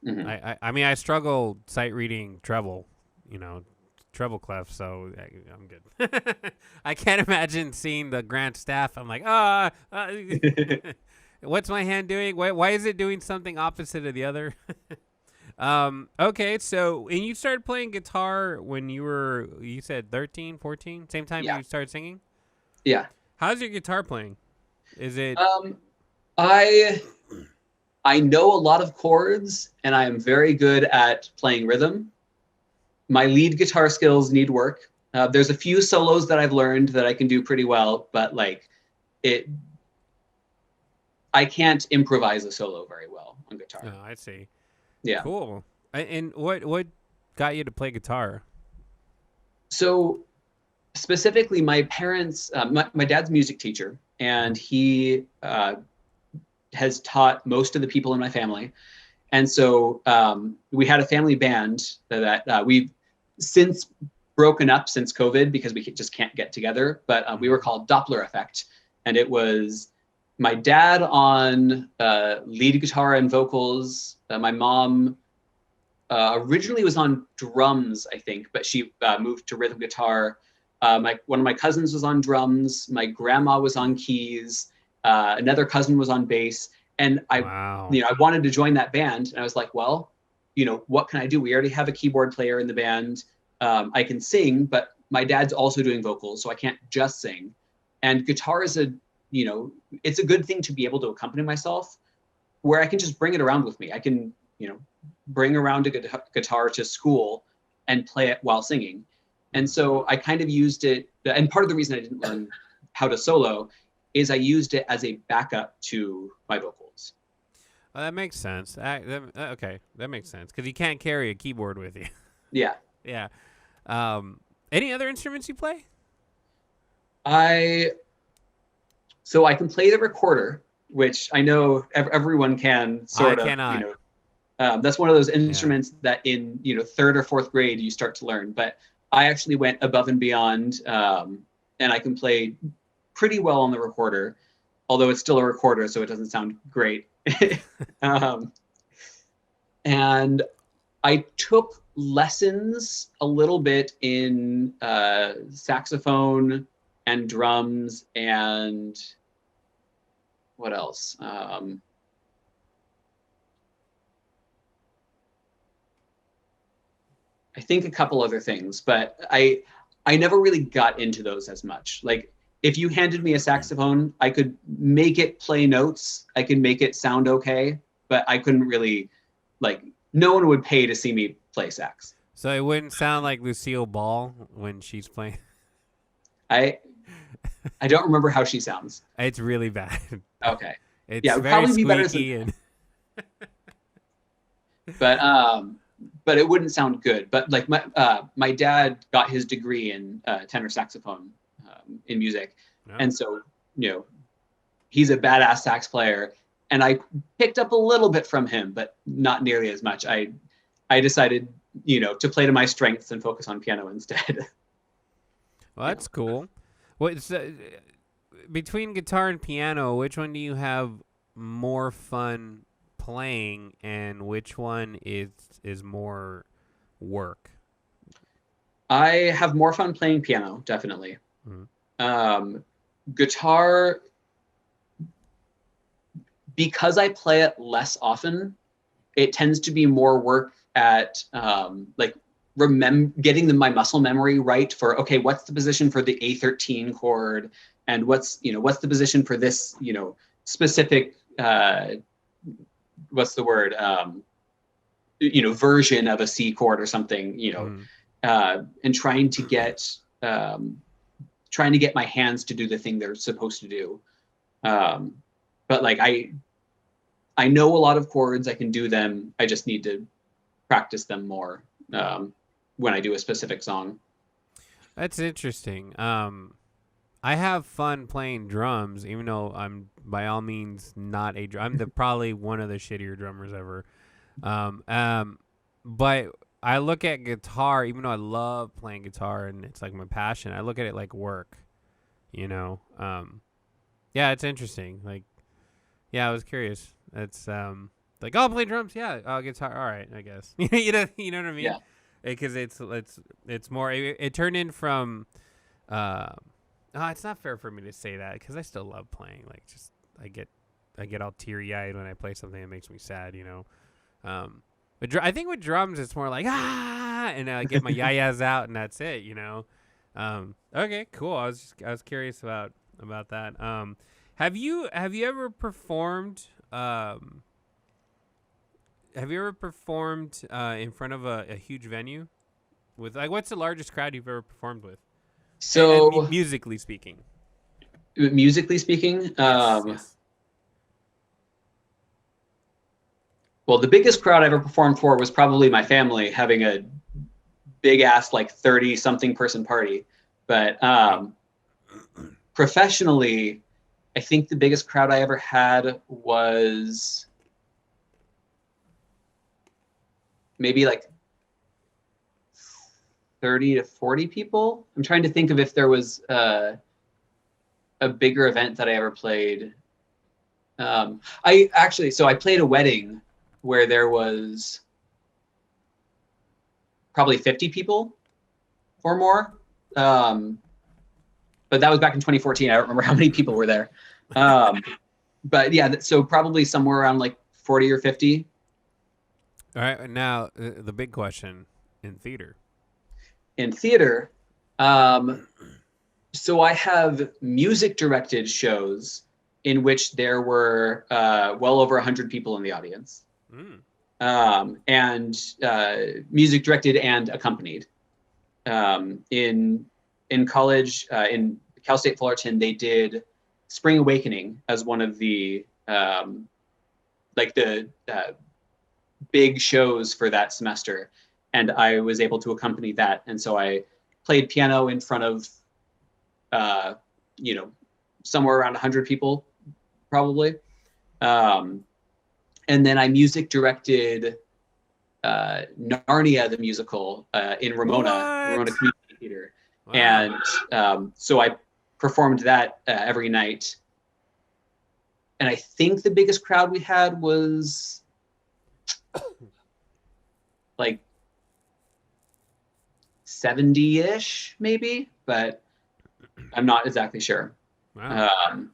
Mm-hmm. I mean, I struggle sight reading treble, treble clef, so I'm good. I can't imagine seeing the grand staff. I'm like, what's my hand doing? Why is it doing something opposite of the other? Okay, so, and you started playing guitar when you said 13, 14? Same time you started singing? Yeah. How's your guitar playing? Is it... I know a lot of chords, and I am very good at playing rhythm. My lead guitar skills need work. There's a few solos that I've learned that I can do pretty well, but I can't improvise a solo very well on guitar. Oh, I see. Yeah. Cool. And what got you to play guitar? So specifically, my parents, my dad's a music teacher, and he has taught most of the people in my family. And so we had a family band that we've since broken up since COVID because we just can't get together. But we were called Doppler Effect. And it was my dad on lead guitar and vocals. My mom originally was on drums, I think, but she moved to rhythm guitar. One of my cousins was on drums. My grandma was on keys. Another cousin was on bass. And I wanted to join that band. And I was like, well, what can I do? We already have a keyboard player in the band. I can sing, but my dad's also doing vocals, so I can't just sing. And guitar is it's a good thing to be able to accompany myself, where I can just bring it around with me. I can, bring around a guitar to school and play it while singing. And so I kind of used it. And part of the reason I didn't learn how to solo is I used it as a backup to my vocals. Well, that makes sense. Okay, that makes sense because you can't carry a keyboard with you. Yeah. Yeah. Any other instruments you play? So I can play the recorder, which I know everyone can sort of. Cannot. That's one of those instruments that in 3rd or 4th grade you start to learn. But I actually went above and beyond, and I can play pretty well on the recorder, although it's still a recorder, so it doesn't sound great. And I took lessons a little bit in saxophone and drums and what else? I think a couple other things, but I never really got into those as much. Like if you handed me a saxophone, I could make it play notes. I could make it sound okay, but I couldn't really, no one would pay to see me play sax. So it wouldn't sound like Lucille Ball when she's playing? I don't remember how she sounds. It's really bad. Okay. It's it would very probably be better squeaky but it wouldn't sound good. But like my dad got his degree in tenor saxophone in music, and so he's a badass sax player, and I picked up a little bit from him, but not nearly as much. I decided to play to my strengths and focus on piano instead. Well, that's cool. What's between guitar and piano? Which one do you have more fun playing, and which one is more work? I have more fun playing piano, definitely. Mm-hmm. Guitar, because I play it less often, it tends to be more work at getting my muscle memory right for, okay, what's the position for the A13 chord, and what's the position for this specific what's the word version of a C chord or something, and trying to get my hands to do the thing they're supposed to do. But I know a lot of chords, I can do them. I just need to practice them more when I do a specific song. That's interesting. I have fun playing drums, even though I'm by all means not a I'm probably one of the shittier drummers ever. But I look at guitar, even though I love playing guitar and it's like my passion, I look at it like work, Yeah, it's interesting. I was curious. It's I'll play drums. Yeah, guitar. All right, I guess. you know what I mean? Yeah. Because it's more. It turned in from. It's not fair for me to say that because I still love playing. I get all teary eyed when I play something that makes me sad. But I think with drums it's more like and I get my yayas out and that's it. Okay, cool. I was curious about that. Have you ever performed? Have you ever performed in front of a huge venue? With what's the largest crowd you've ever performed with? So musically speaking. Yes. Well, the biggest crowd I ever performed for was probably my family having a big ass 30 something person party. But professionally, I think the biggest crowd I ever had was maybe like 30 to 40 people. I'm trying to think of if there was a bigger event that I ever played. I played a wedding where there was probably 50 people or more. But that was back in 2014. I don't remember how many people were there. But yeah, so probably somewhere around like 40 or 50. All right, now the big question in theater. In theater, so I have music directed shows in which there were well over 100 people in the audience. And music directed and accompanied. In college, in Cal State Fullerton, they did Spring Awakening as one of the big shows for that semester, and I was able to accompany that. And so I played piano in front of, somewhere around 100 people, probably. And then I music directed Narnia the musical in Ramona Community Theater. Wow. And so I performed that every night. And I think the biggest crowd we had was like 70-ish, maybe, but I'm not exactly sure. Wow.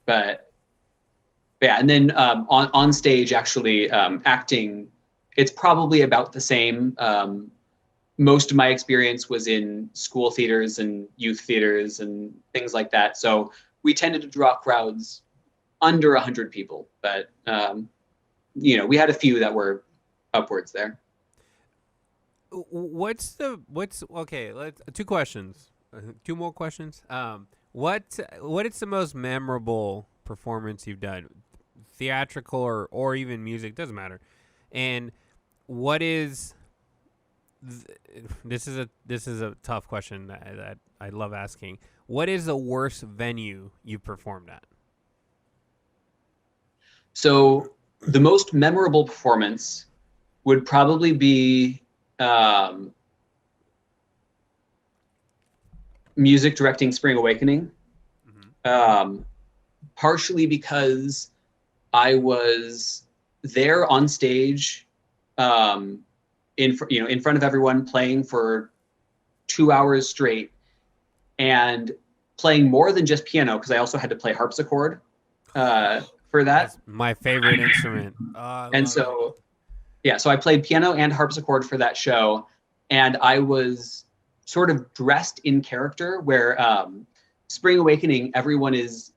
But yeah, and then on stage, actually acting, it's probably about the same. Most of my experience was in school theaters and youth theaters and things like that. So we tended to draw crowds under 100 people, but we had a few that were upwards there. Okay? Two questions, two more questions. What is the most memorable performance you've done, theatrical or even music? Doesn't matter. And what is this is a tough question that I love asking. What is the worst venue you performed at? So the most memorable performance would probably be music directing Spring Awakening. Mm-hmm. Partially because I was there on stage in front of everyone, playing for 2 hours straight, and playing more than just piano, because I also had to play harpsichord for that. That's my favorite instrument. And so, yeah, so I played piano and harpsichord for that show, and I was sort of dressed in character, where Spring Awakening, everyone is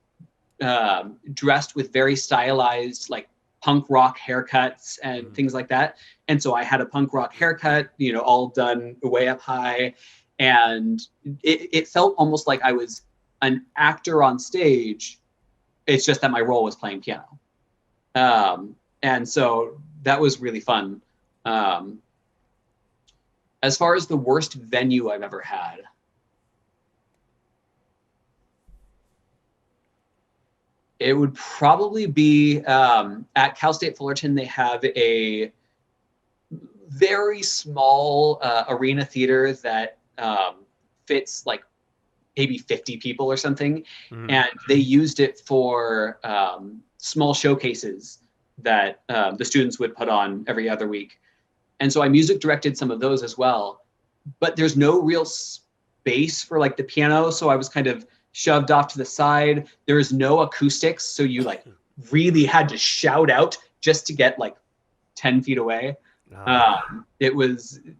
dressed with very stylized, like, punk rock haircuts and things like that. And so I had a punk rock haircut, all done way up high. And it felt almost like I was an actor on stage. It's just that my role was playing piano. And so that was really fun. As far as the worst venue I've ever had, it would probably be at Cal State Fullerton. They have a very small arena theater that fits like maybe 50 people or something. Mm-hmm. And they used it for small showcases that the students would put on every other week. And so I music directed some of those as well. But there's no real space for like the piano. So I was kind of shoved off to the side. There is no acoustics, so you like really had to shout out just to get like 10 feet away. It wasn't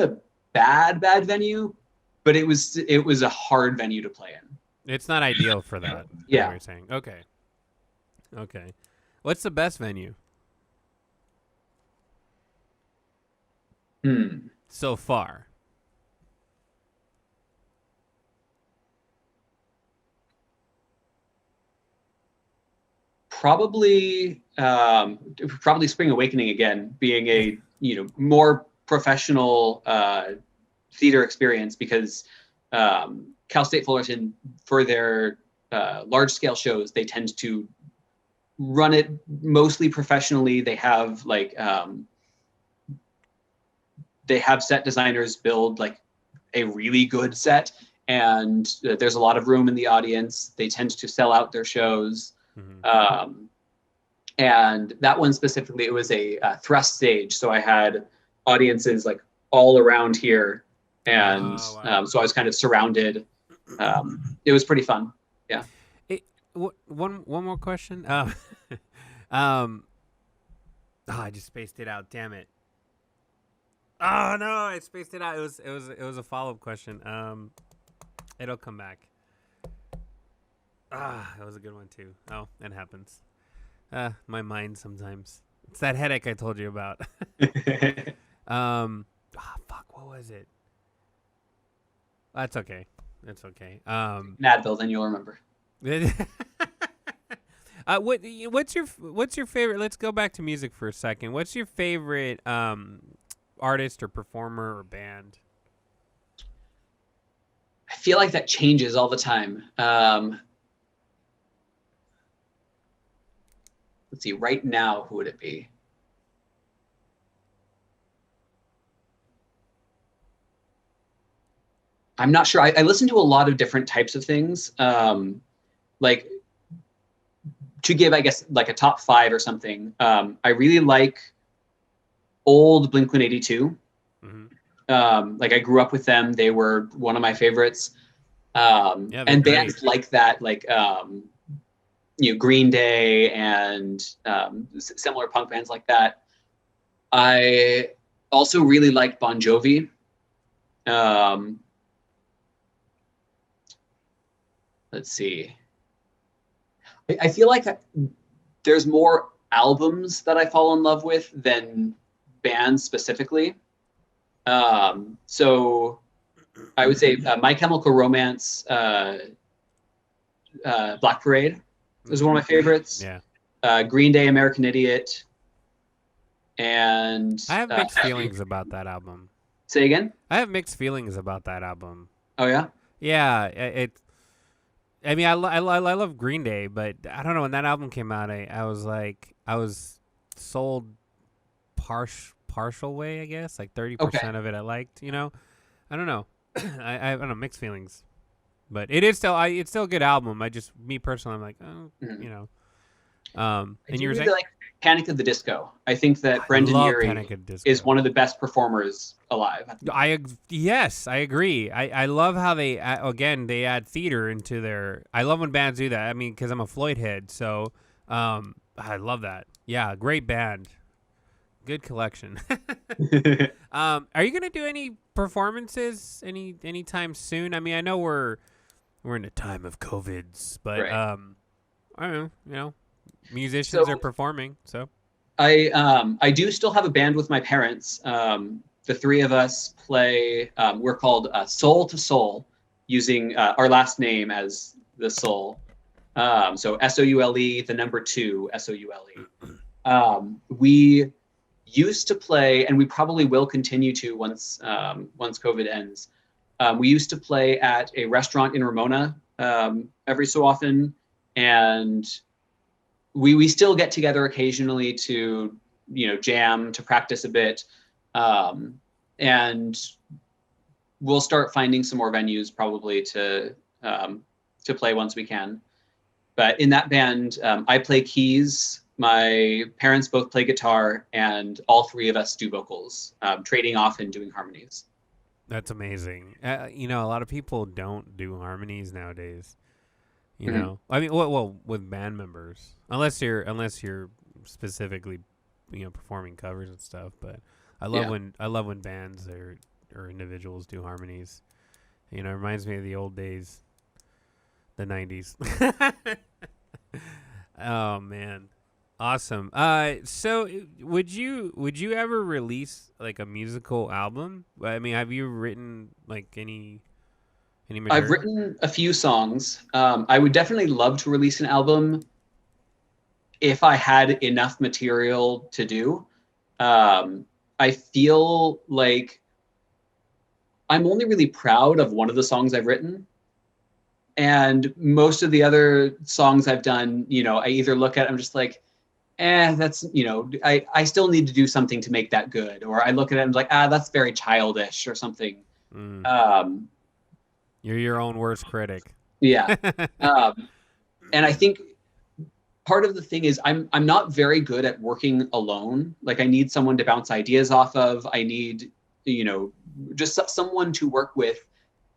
a bad venue, but it was a hard venue to play in. It's not ideal for that. Yeah. What you're saying. Okay. What's the best venue? So far. Probably Spring Awakening again, being a more professional theater experience, because Cal State Fullerton, for their large scale shows, they tend to run it mostly professionally. They have they have set designers build like a really good set, and there's a lot of room in the audience. They tend to sell out their shows. And that one specifically, it was a thrust stage. So I had audiences like all around here. And so I was kind of surrounded. It was pretty fun. Yeah. One more question. I just spaced it out. Damn it. Oh no, I spaced it out. It was a follow-up question. It'll come back. That was a good one too. Oh, it happens. My mind sometimes. It's that headache I told you about. Fuck, what was it? That's okay. That's okay. Advil, then you'll remember. What's your favorite? Let's go back to music for a second. What's your favorite artist or performer or band? I feel like that changes all the time. Let's see. Right now, who would it be? I'm not sure. I listen to a lot of different types of things. Like, to give, I guess, like a top 5 or something, I really like old Blink-182. Like, I grew up with them. They were one of my favorites. And great. bands like that, like, Green Day and similar punk bands like that. I also really liked Bon Jovi. Let's see. I feel like there's more albums that I fall in love with than bands specifically. So I would say My Chemical Romance, Black Parade is one of my favorites. Yeah. Green Day, American Idiot. And I have mixed feelings about that album. Say again? I have mixed feelings about that album. Oh, yeah? Yeah, I mean, I love Green Day, but I don't know, when that album came out, I was sold partial way, I guess, like 30% of it I liked, you know. I don't know. I don't know, mixed feelings. But it is still it's still a good album. Me personally, I'm like, oh, you know. And you were saying, like Panic at the Disco. I think that Brendan Urie is one of the best performers alive. Yes, I agree. I love how they add theater into their. I love when bands do that. I mean, because I'm a Floyd head, so I love that. Yeah, great band, good collection. Are you gonna do any performances anytime soon? I mean, I know we're in a time of COVIDs, but right. I don't know. You know, musicians are performing, so. I do still have a band with my parents. The three of us play. We're called Soul to Soul, using our last name as the Soul. So SOULE, the number 2, SOULE. We used to play, and we probably will continue to once COVID ends. We used to play at a restaurant in Ramona every so often, and we still get together occasionally to jam, to practice a bit, and we'll start finding some more venues probably to play once we can. But in that band, I play keys. My parents both play guitar, and all three of us do vocals, trading off and doing harmonies. That's amazing. A lot of people don't do harmonies nowadays. You know, I mean, well, with band members, unless you're specifically, performing covers and stuff. But I love when bands or individuals do harmonies. It reminds me of the old days, the 90s. Oh man. Awesome. So would you ever release like a musical album? I mean, have you written like any material? I've written a few songs. I would definitely love to release an album if I had enough material to do. I feel like I'm only really proud of one of the songs I've written. And most of the other songs I've done, you know, I either look at, I'm just like, that's, you know, I still need to do something to make that good. Or I look at it and I'm like, that's very childish or something. Um, You're your own worst critic. yeah. And I think part of the thing is I'm not very good at working alone. Like I need someone to bounce ideas off of. I need, you know, just someone to work with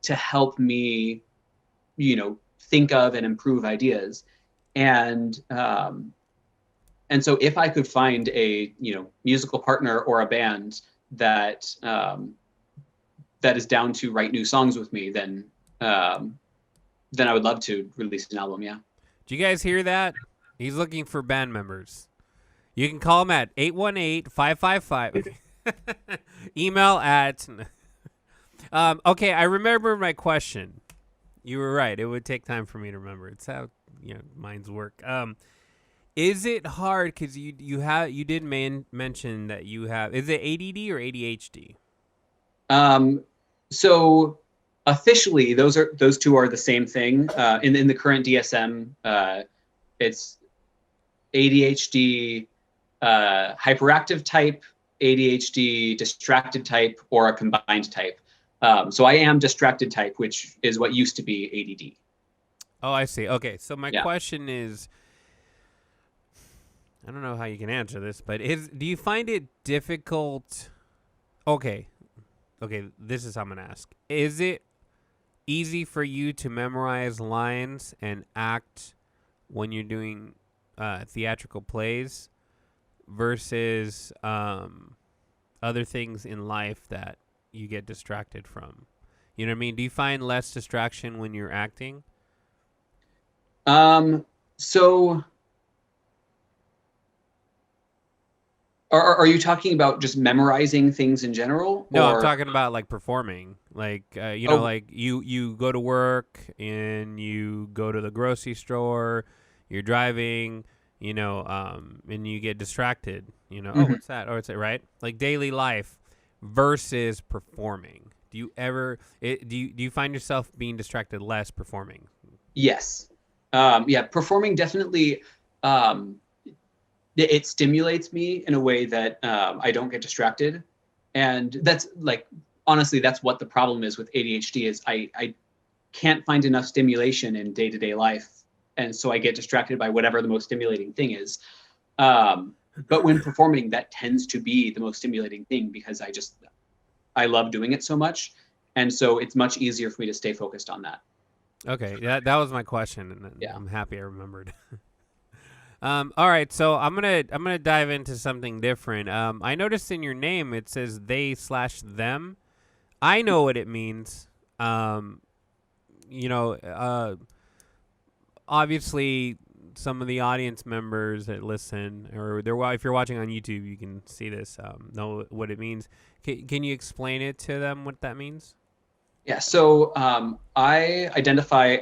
to help me, you know, think of and improve ideas. And so if I could find a, you know, musical partner or a band that that is down to write new songs with me, then I would love to release an album. Yeah. Do you guys hear that? He's looking for band members. You can call him at 818-555. Email at... okay, I remember my question. You were right. It would take time for me to remember. It's how, you know, minds work. Is it hard because you did mention that you have... Is it ADD or ADHD? So officially, those two are the same thing. In the current DSM, it's ADHD hyperactive type, ADHD distracted type, or a combined type. So I am distracted type, which is what used to be ADD. Oh, I see. Okay, so my question is, I don't know how you can answer this, but do you find it difficult? Okay, this is how I'm going to ask. Is it easy for you to memorize lines and act when you're doing theatrical plays versus other things in life that you get distracted from? You know what I mean? Do you find less distraction when you're acting? So are you talking about just memorizing things in general? No, or... I'm talking about like performing. Like, you know, like you go to work and you go to the grocery store, you're driving, you know, and you get distracted, you know, oh, what's that? Oh, it's it, right? Like daily life versus performing. Do you ever, do you find yourself being distracted less performing? Yes. Yeah, performing definitely, it stimulates me in a way that I don't get distracted. And that's like, honestly, that's what the problem is with ADHD is I can't find enough stimulation in day-to-day life. And so I get distracted by whatever the most stimulating thing is. But when performing, that tends to be the most stimulating thing because I love doing it so much. And so it's much easier for me to stay focused on that. Okay, that was my question, and Yeah. I'm happy I remembered. All right, so I'm gonna dive into something different. I noticed in your name it says they/them. I know what it means. You know, obviously some of the audience members that listen, or if you're watching on YouTube, you can see this. Know what it means. Can you explain it to them what that means? Yeah, so I identify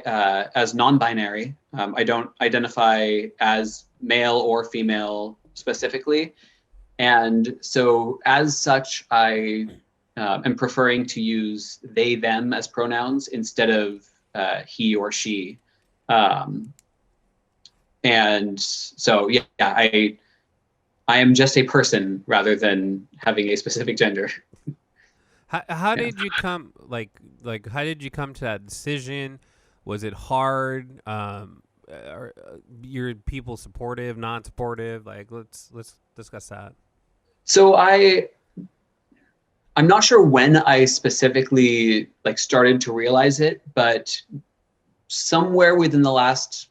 as non-binary. I don't identify as male or female specifically. And so as such, I am preferring to use they, them as pronouns instead of he or she. And so, yeah, I am just a person rather than having a specific gender. How did you come how did you come to that decision? Was it hard? Are your people supportive, non-supportive? Like let's discuss that. So I'm not sure when I specifically like started to realize it, but somewhere within the last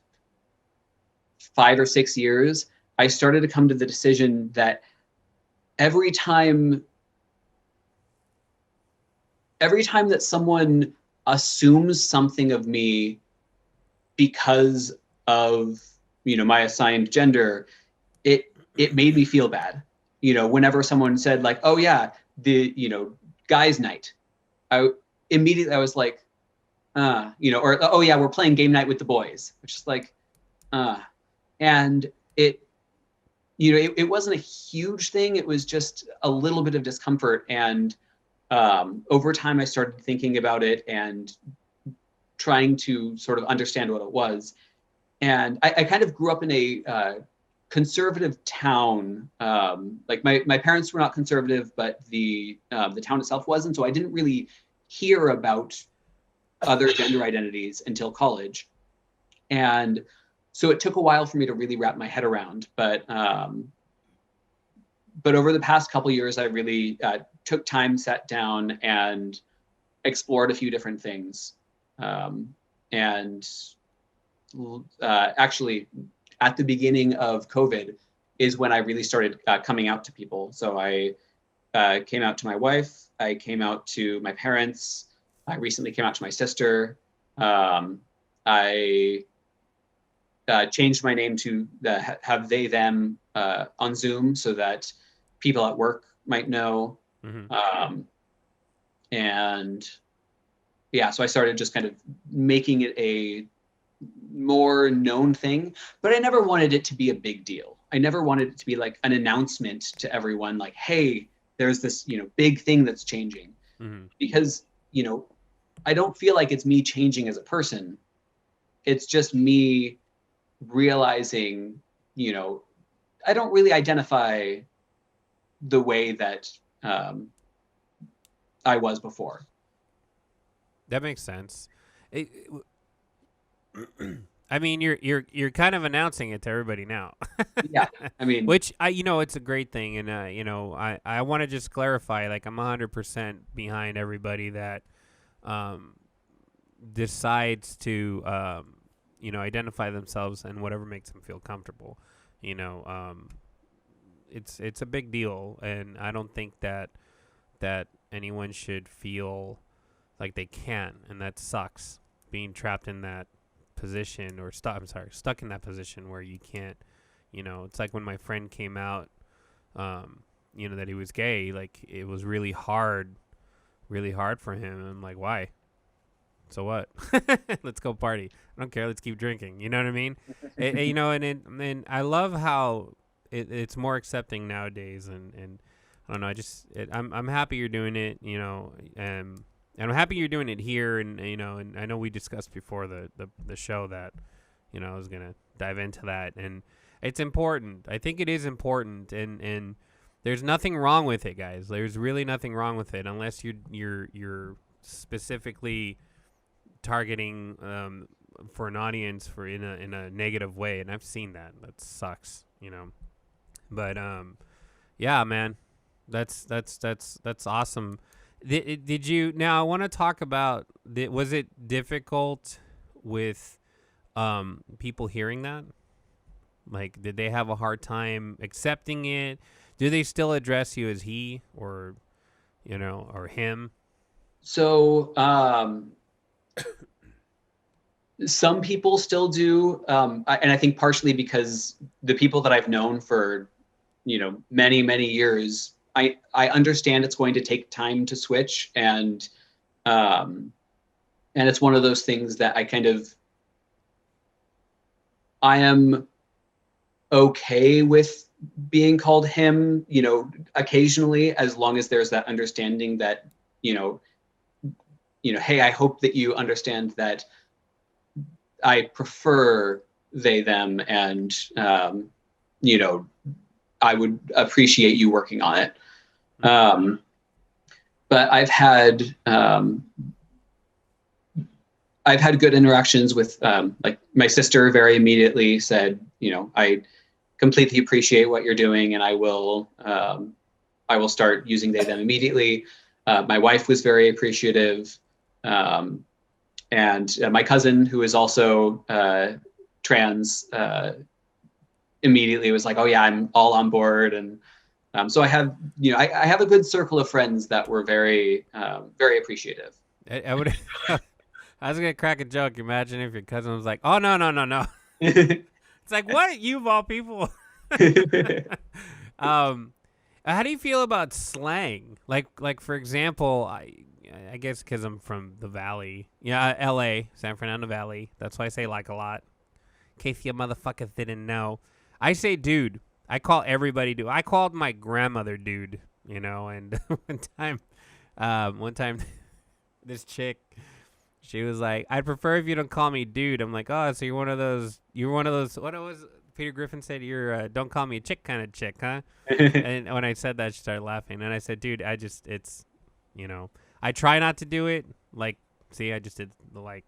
5 or 6 years, I started to come to the decision that every time that someone assumes something of me because of, you know, my assigned gender, it made me feel bad. You know, whenever someone said like, oh yeah, the, you know, guys night, I was like, you know, or, oh yeah, we're playing game night with the boys, which is like, and it, you know, it wasn't a huge thing. It was just a little bit of discomfort. And over time I started thinking about it and trying to sort of understand what it was. And I kind of grew up in a conservative town. Like my parents were not conservative, but the town itself was, and so I didn't really hear about other gender identities until college. And so it took a while for me to really wrap my head around. But over the past couple years, I really took time, sat down, and explored a few different things. And actually, at the beginning of COVID is when I really started coming out to people. So I came out to my wife, I came out to my parents, I recently came out to my sister. I changed my name to have they, them on Zoom so that people at work might know. Mm-hmm. And yeah, so I started just kind of making it a more known thing, but I never wanted it to be a big deal. I never wanted it to be like an announcement to everyone, like, hey, there's this, big thing that's changing. Mm-hmm. Because, I don't feel like it's me changing as a person. It's just me realizing, I don't really identify the way that I was before. That makes sense. I mean, you're kind of announcing it to everybody now. Yeah, I mean, which it's a great thing, and I want to just clarify, like, I'm 100% behind everybody that decides to identify themselves and whatever makes them feel comfortable. It's a big deal, and I don't think that anyone should feel like they can't, and that sucks, being trapped in that position or stuck in that position where you can't, it's like when my friend came out, that he was gay, like, it was really hard for him. I'm like, why? So what? Let's go party. I don't care. Let's keep drinking. You know what I mean? And I love how it's more accepting nowadays. And I don't know. I'm happy you're doing it, and I'm happy you're doing it here. And, and I know we discussed before the show that, I was going to dive into that, and it's important. I think it is important. And there's nothing wrong with it, guys. There's really nothing wrong with it unless you're specifically targeting for an audience in a negative way, and I've seen that. That sucks, But yeah, man, that's awesome. Did you? Now I want to talk about. Was it difficult with people hearing that? Like, did they have a hard time accepting it? Do they still address you as he or him? So some people still do, and I think partially because the people that I've known for many, many years, I understand it's going to take time to switch, and it's one of those things that I am okay with being called him, occasionally, as long as there's that understanding that, hey, I hope that you understand that I prefer they, them, and, I would appreciate you working on it. But I've had good interactions with, like, my sister very immediately said, I completely appreciate what you're doing, and I will start using they, them immediately. My wife was very appreciative. And my cousin, who is also trans, immediately was like, oh yeah, I'm all on board. And so I have, I have a good circle of friends that were very, very appreciative. I would, I was going to crack a joke. Imagine if your cousin was like, oh, no. It's like, what? You of all people. How do you feel about slang? Like for example, I guess because I'm from the Valley. Yeah, L.A., San Fernando Valley. That's why I say like a lot. In case you motherfuckers didn't know. I say dude. I call everybody dude. I called my grandmother dude, and one time, this chick, She was like, I'd prefer if you don't call me dude. I'm like, oh, so you're one of those, what it was Peter Griffin said, you're don't call me a chick kind of chick, huh? And when I said that, she started laughing. And I said, dude, it's, I try not to do it. Like, see, I just did the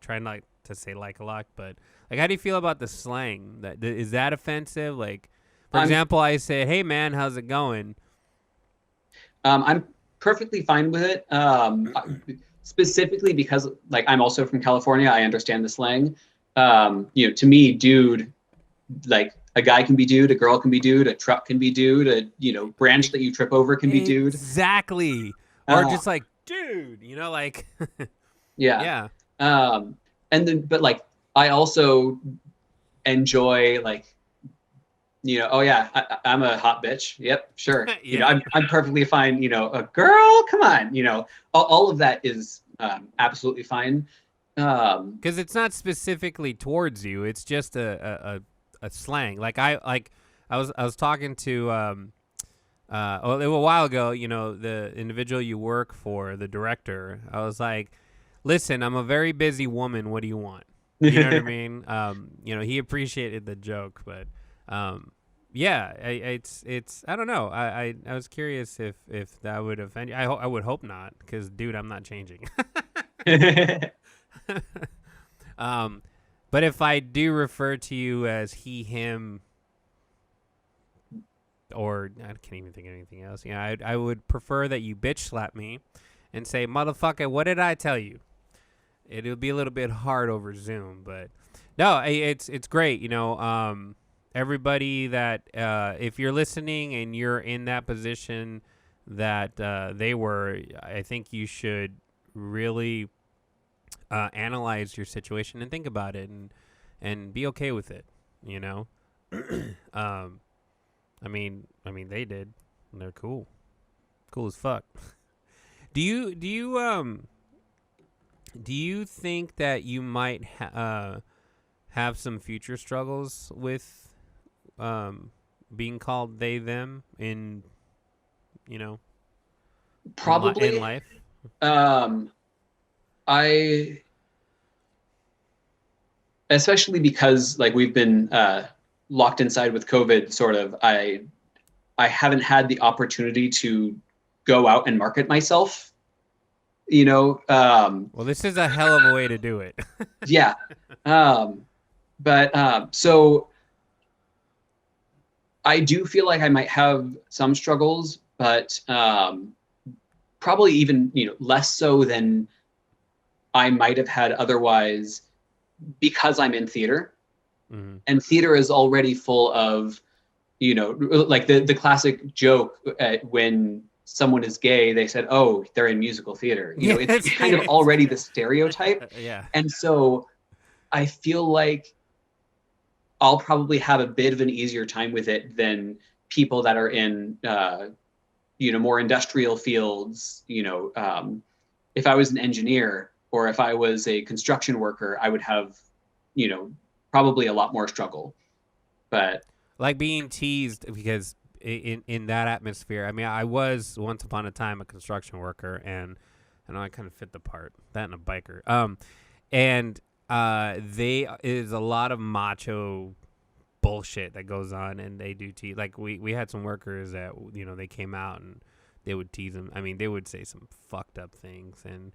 try not to say like a lot. But, like, how do you feel about the slang? Is that offensive? Like, for example, I say, hey, man, how's it going? I'm perfectly fine with it. Specifically because, like, I'm also from California. I understand the slang. To me, dude, like, a guy can be dude, a girl can be dude, a truck can be dude, a branch that you trip over can be dude. Exactly. Or just like, dude, like. Yeah. Yeah. But like, I also enjoy, like, oh yeah, I'm a hot bitch. Yep, sure. Yeah. I'm perfectly fine. A girl, come on. All of that is absolutely fine. Because it's not specifically towards you. It's just a slang. Like I was talking to a while ago. The individual you work for, the director. I was like, listen, I'm a very busy woman. What do you want? You know what I mean? He appreciated the joke, but yeah, it's I don't know. I was curious if that would offend you. I would hope not, because dude, I'm not changing. But if I do refer to you as he, him, or I can't even think of anything else. I would prefer that you bitch slap me and say, motherfucker, what did I tell you? It'll be a little bit hard over Zoom, but no, it's great. Everybody that if you're listening and you're in that position that they were, I think you should really analyze your situation and think about it and be okay with it. I mean they did, and they're cool as fuck. Do you think that you might have some future struggles with being called they them in Probably in life? I, especially because, like, we've been locked inside with COVID, sort of, I haven't had the opportunity to go out and market myself. Well, this is a hell of a way to do it. Yeah. So I do feel like I might have some struggles, but probably even less so than I might have had otherwise, because I'm in theater. Mm-hmm. And theater is already full of, like the classic joke when someone is gay, they said, oh, they're in musical theater. It's kind of already the stereotype. Yeah. And so I feel like I'll probably have a bit of an easier time with it than people that are in, more industrial fields. If I was an engineer or if I was a construction worker, I would have, probably a lot more struggle. But like being teased, because in that atmosphere, I mean, I was once upon a time a construction worker, and I know I kind of fit the part, that and a biker. And they is a lot of macho bullshit that goes on, and they do tease. Like we had some workers that they came out and they would tease them. I mean, they would say some fucked up things, and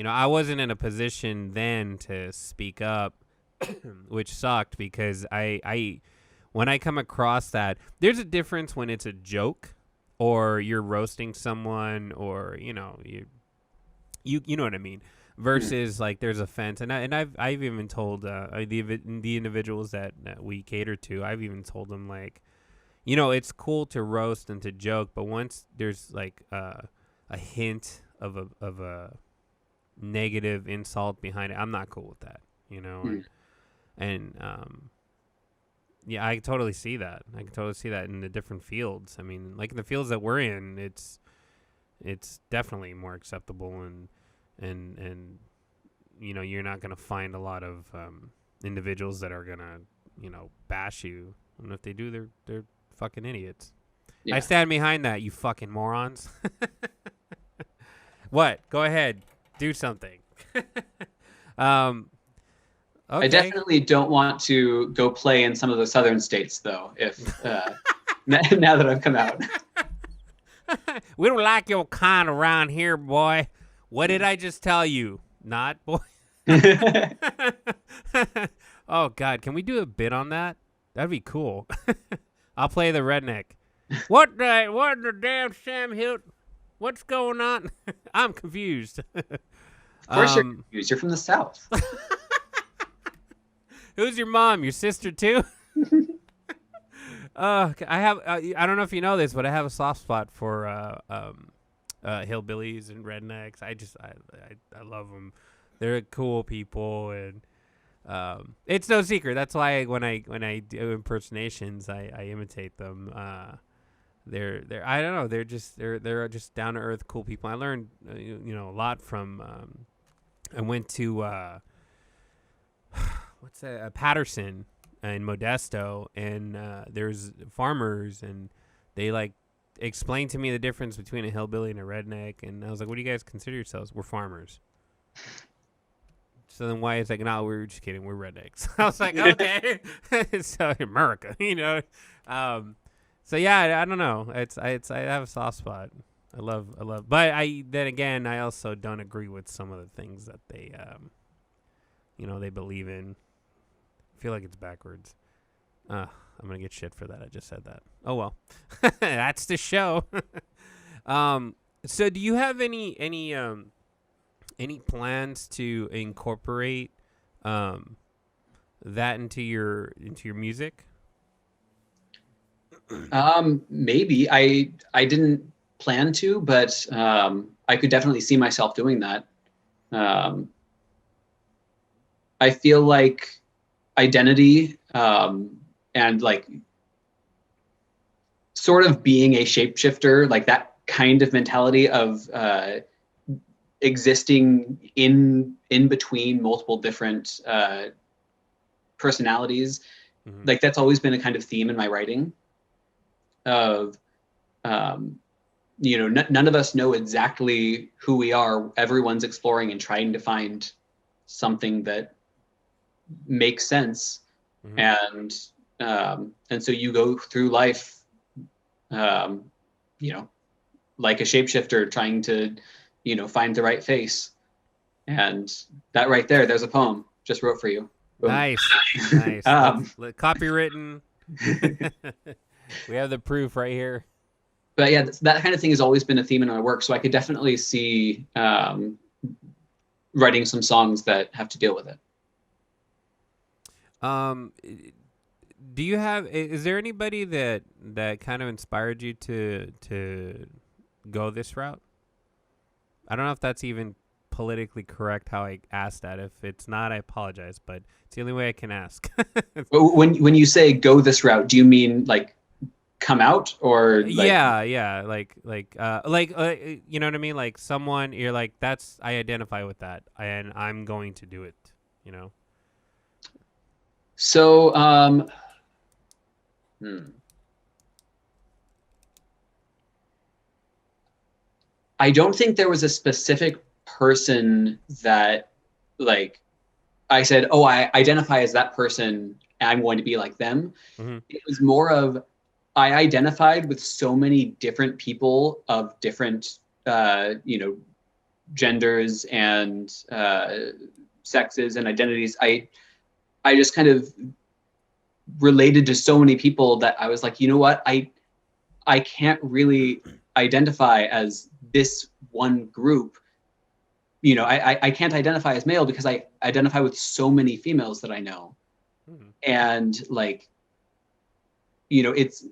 I wasn't in a position then to speak up, which sucked, because I when I come across that, there's a difference when it's a joke or you're roasting someone, or you know what I mean, versus like there's offense. And I've even told the individuals that we cater to, I've even told them, like, it's cool to roast and to joke, but once there's like a hint of a negative insult behind it, I'm not cool with that, and yeah, I totally see that. I can totally see that in the different fields. I mean, like in the fields that we're in, it's definitely more acceptable, and you're not gonna find a lot of individuals that are gonna bash you. And if they do, they're fucking idiots. Yeah. I stand behind that, you fucking morons. What? Go ahead, do something. I Okay. definitely don't want to go play in some of the southern states, though. If now that I've come out. We don't like your kind around here, boy. What did I just tell you? Not, boy. Oh, God. Can we do a bit on that? That'd be cool. I'll play the redneck. What the damn Sam Hilt? What's going on? I'm confused. Of course you're confused. You're from the South. Who's your mom? Your sister, too? I have. I don't know if you know this, but I have a soft spot for hillbillies and rednecks. I love them. They're cool people, and it's no secret. That's why when I do impersonations, I imitate them. They're I don't know. They're just down to earth, cool people. I learned a lot from. I went to what's that? Patterson in Modesto, and there's farmers, and they like explained to me the difference between a hillbilly and a redneck, and I was like, "What do you guys consider yourselves?" We're farmers. So then why is like, no, we're just kidding, we're rednecks. I was like, okay, so America, So yeah, I don't know. I have a soft spot. I love, but then again, I also don't agree with some of the things that they, they believe in. I feel like it's backwards. I'm gonna get shit for that. I just said that. Oh well, that's the show. So do you have any plans to incorporate that into your music? Maybe I didn't plan to, but I could definitely see myself doing that. I feel like identity and like sort of being a shapeshifter, like that kind of mentality of existing in between multiple different personalities. Mm-hmm. Like that's always been a kind of theme in my writing of none of us know exactly who we are. Everyone's exploring and trying to find something that makes sense. Mm-hmm. And so you go through life like a shapeshifter trying to find the right face. And that right there's a poem just wrote for you. Boom. Nice. Copywritten. We have the proof right here. But yeah, that kind of thing has always been a theme in my work. So I could definitely see writing some songs that have to deal with it. Do you have? Is there anybody that kind of inspired you to go this route? I don't know if that's even politically correct how I asked that. If it's not, I apologize, but it's the only way I can ask. When you say go this route, do you mean like come out or like... yeah, like you know what I mean? Like someone you're like, I identify with that, and I'm going to do it. So I don't think there was a specific person that like I said, oh, I identify as that person, I'm going to be like them. Mm-hmm. It was more of I identified with so many different people of different genders and sexes and identities. I just kind of related to so many people that I was like, you know what, I can't really identify as this one group. I can't identify as male because I identify with so many females that I know. Mm-hmm. And like, it's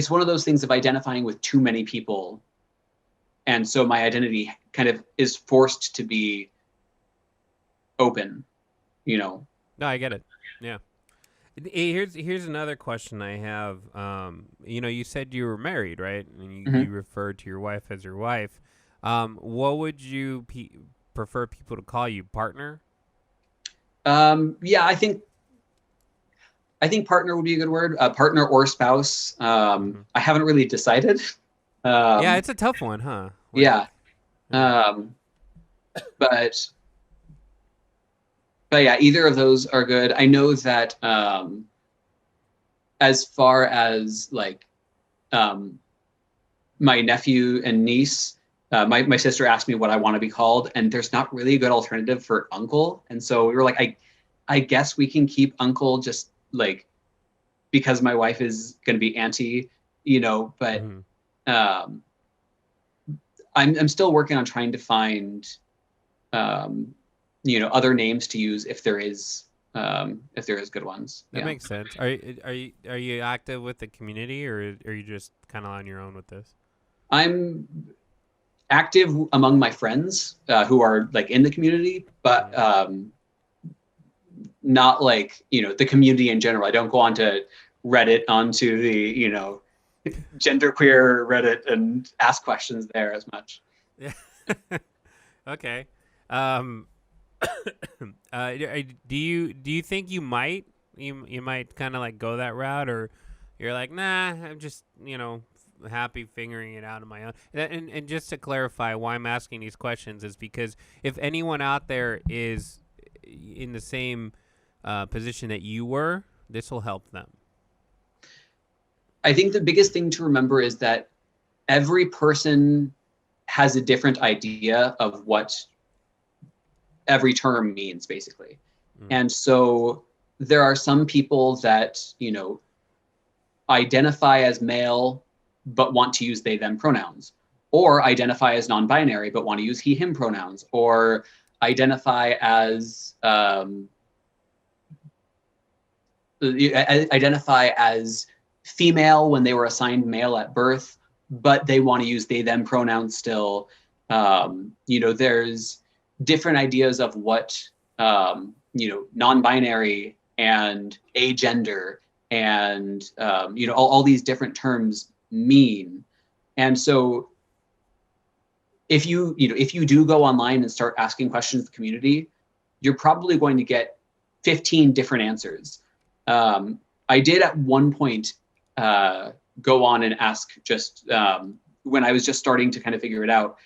one of those things of identifying with too many people. And so my identity kind of is forced to be open, No, I get it. Yeah. Here's another question I have. You said you were married, right? And you referred to your wife as your wife. What would you prefer people to call you? Partner? Yeah, I think partner would be a good word. Partner or spouse. I haven't really decided. Yeah, it's a tough one, huh? Yeah. But but yeah, either of those are good. I know that as far as like my nephew and niece, my sister asked me what I want to be called, and there's not really a good alternative for uncle. And so we were like, I guess we can keep uncle just like because my wife is going to be auntie, but um, I'm still working on trying to find, other names to use if there is good ones. That makes sense. Are you active with the community, or are you just kind of on your own with this? I'm active among my friends who are like in the community, but not like, the community in general. I don't go onto Reddit, onto the, genderqueer Reddit and ask questions there as much. Yeah. Okay. Um, do you think you might kind of like go that route, or you're like, nah, I'm just happy figuring it out on my own? And just to clarify, why I'm asking these questions is because if anyone out there is in the same position that you were, this will help them. I think the biggest thing to remember is that every person has a different idea of what every term means, basically. And so there are some people that, identify as male but want to use they, them pronouns, or identify as non-binary but want to use he, him pronouns, or identify as female when they were assigned male at birth, but they want to use they, them pronouns still. There's different ideas of what, non-binary and agender and, all these different terms mean. And so if you do go online and start asking questions to the community, you're probably going to get 15 different answers. I did at one point go on and ask just when I was just starting to kind of figure it out,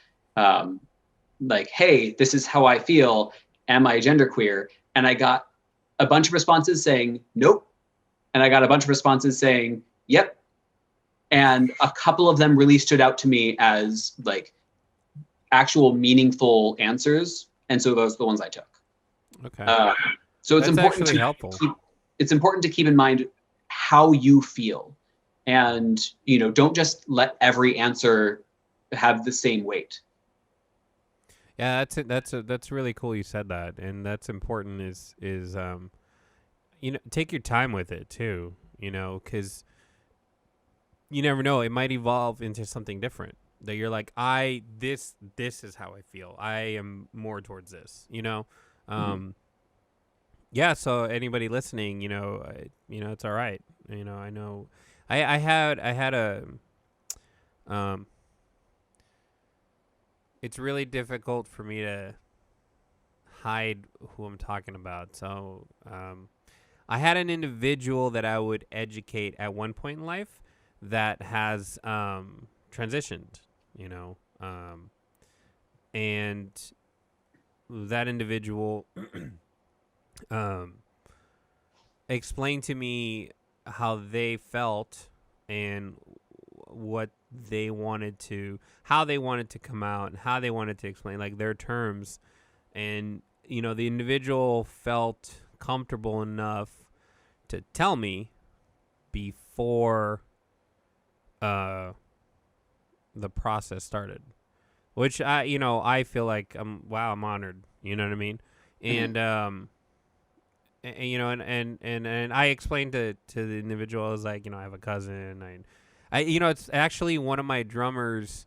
like, hey, this is how I feel. Am I genderqueer? And I got a bunch of responses saying, nope. And I got a bunch of responses saying, yep. And a couple of them really stood out to me as like actual meaningful answers. And so those are the ones I took. Okay. So it's That's important actually helpful. It's important to keep in mind how you feel, and don't just let every answer have the same weight. Yeah, that's really cool you said that, and that's important. Is take your time with it too. Because you never know, it might evolve into something different. That you're like, this is how I feel. I am more towards this. Yeah. So anybody listening, it's all right. I know. I had a it's really difficult for me to hide who I'm talking about. So I had an individual that I would educate at one point in life that has transitioned, and that individual explained to me how they felt and what they wanted to, how they wanted to come out, and how they wanted to explain like their terms. And the individual felt comfortable enough to tell me before the process started, which I feel like I'm honored. You know what I mean? And and I explained to the individual, I was like, I have a cousin. It's actually one of my drummers,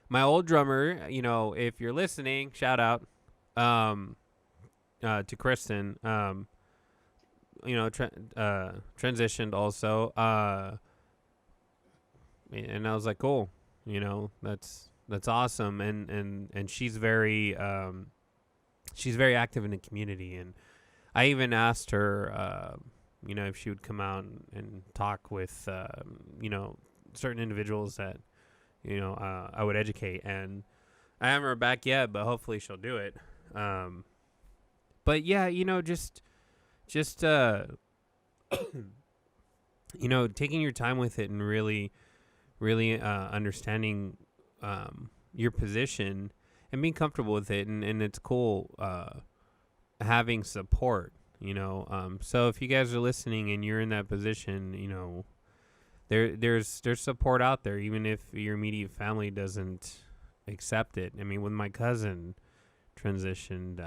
my old drummer. If you're listening, shout out to Kristen. Transitioned also. And I was like, cool. That's awesome. And she's very active in the community. And I even asked her, if she would come out and talk with, certain individuals that, I would educate. And I haven't heard back yet, but hopefully she'll do it. But yeah, just taking your time with it and really, really understanding your position and being comfortable with it, and it's cool having support. So if you guys are listening and you're in that position, there's support out there, even if your immediate family doesn't accept it. I mean, when my cousin transitioned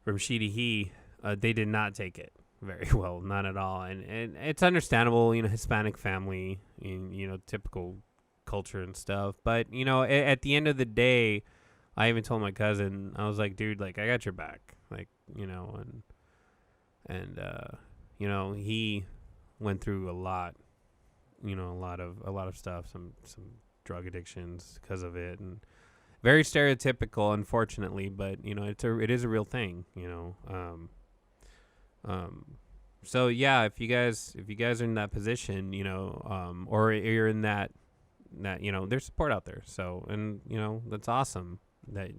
from she to he, they did not take it very well, not at all. And it's understandable, Hispanic family, in, typical culture and stuff. But, at the end of the day, I even told my cousin, I was like, dude, like, I got your back. Like, and he went through a lot, a lot of stuff, some drug addictions because of it, and very stereotypical, unfortunately, but it is a real thing, so yeah, if you guys are in that position, or you're in that there's support out there. So, and that's awesome that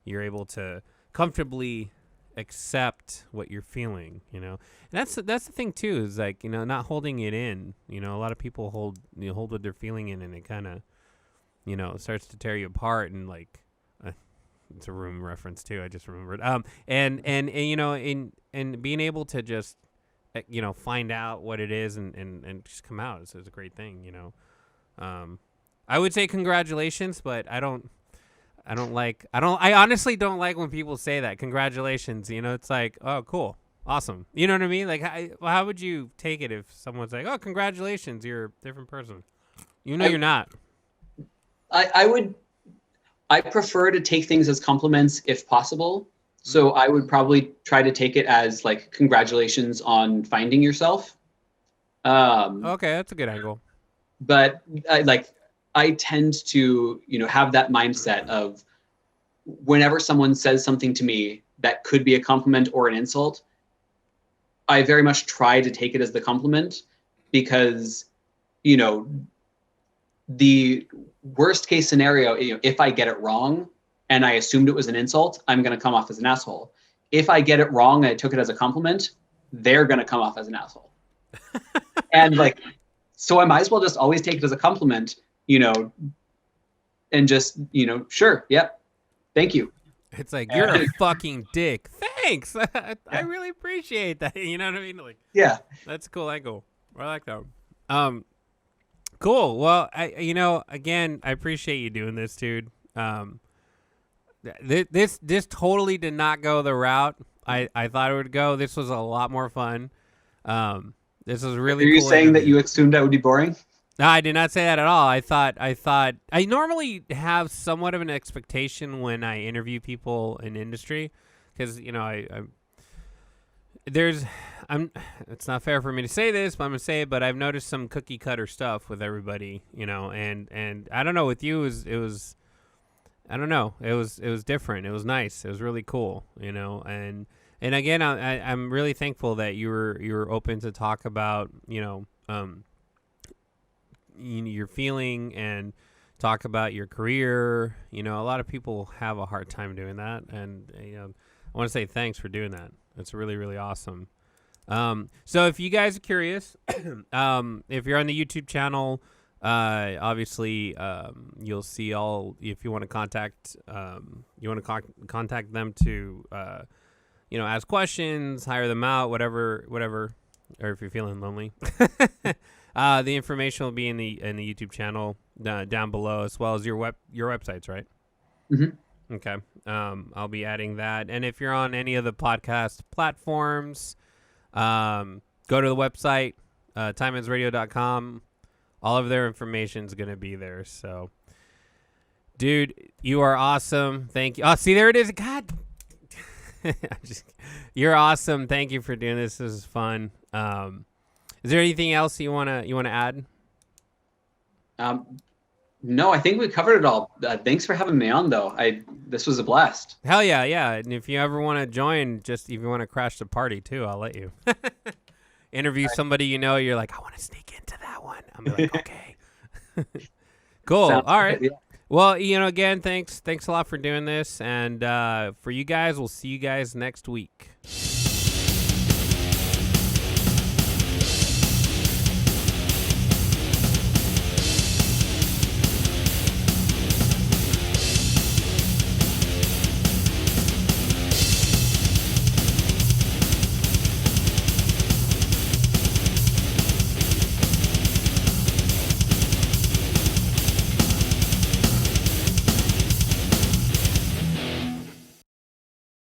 you're able to comfortably accept what you're feeling, and that's the thing too, is like, not holding it in. A lot of people hold what they're feeling in, and it kind of starts to tear you apart. And like, it's a Room reference too, I just remembered. And being able to just find out what it is and just come out is a great thing. I would say congratulations, but I honestly don't like when people say that. Congratulations. It's like, oh, cool. Awesome. You know what I mean? Like, how would you take it if someone's like, oh, congratulations, you're a different person? You're not. I prefer to take things as compliments if possible. So I would probably try to take it as like, congratulations on finding yourself. Okay, that's a good angle. But I tend to, have that mindset of whenever someone says something to me that could be a compliment or an insult, I very much try to take it as the compliment, because, the worst case scenario, if I get it wrong and I assumed it was an insult, I'm going to come off as an asshole. If I get it wrong and I took it as a compliment, they're going to come off as an asshole. And so I might as well just always take it as a compliment, and just, sure. Yep. Thank you. It's like, you're a fucking dick. Thanks. I really appreciate that. You know what I mean? Like, yeah, that's a cool angle. I like that. Cool. Well, again, I appreciate you doing this, dude. This totally did not go the route I thought it would go. This was a lot more fun. This was really. Are you saying that you assumed I would be boring? No, I did not say that at all. I thought I normally have somewhat of an expectation when I interview people in industry, because it's not fair for me to say this, but I'm gonna say it. But I've noticed some cookie cutter stuff with everybody, and I don't know, with you it was I don't know, it was different. It was nice. It was really cool, and again, I'm really thankful that you were open to talk about your feeling and talk about your career. A lot of people have a hard time doing that, and I want to say thanks for doing that. It's really, really awesome. So if you guys are curious, if you're on the YouTube channel, obviously you'll see all. If you want to contact them to ask questions, hire them out, whatever, or if you're feeling lonely. The information will be in the YouTube channel down below, as well as your websites, right? Mm-hmm. Okay. I'll be adding that. And if you're on any of the podcast platforms, go to the website, TimeEndsRadio.com. All of their information is going to be there. So, dude, you are awesome. Thank you. Oh, see, there it is. God. You're awesome. Thank you for doing this. This is fun. Is there anything else you wanna add? No, I think we covered it all. Thanks for having me on, though. This was a blast. Hell yeah, yeah. And if you ever want to join, just if you want to crash the party too, I'll let you. Interview somebody you're like, I want to sneak into that one. I'm like, okay. Cool. All right. Good, yeah. Well, again, thanks a lot for doing this, and for you guys, we'll see you guys next week.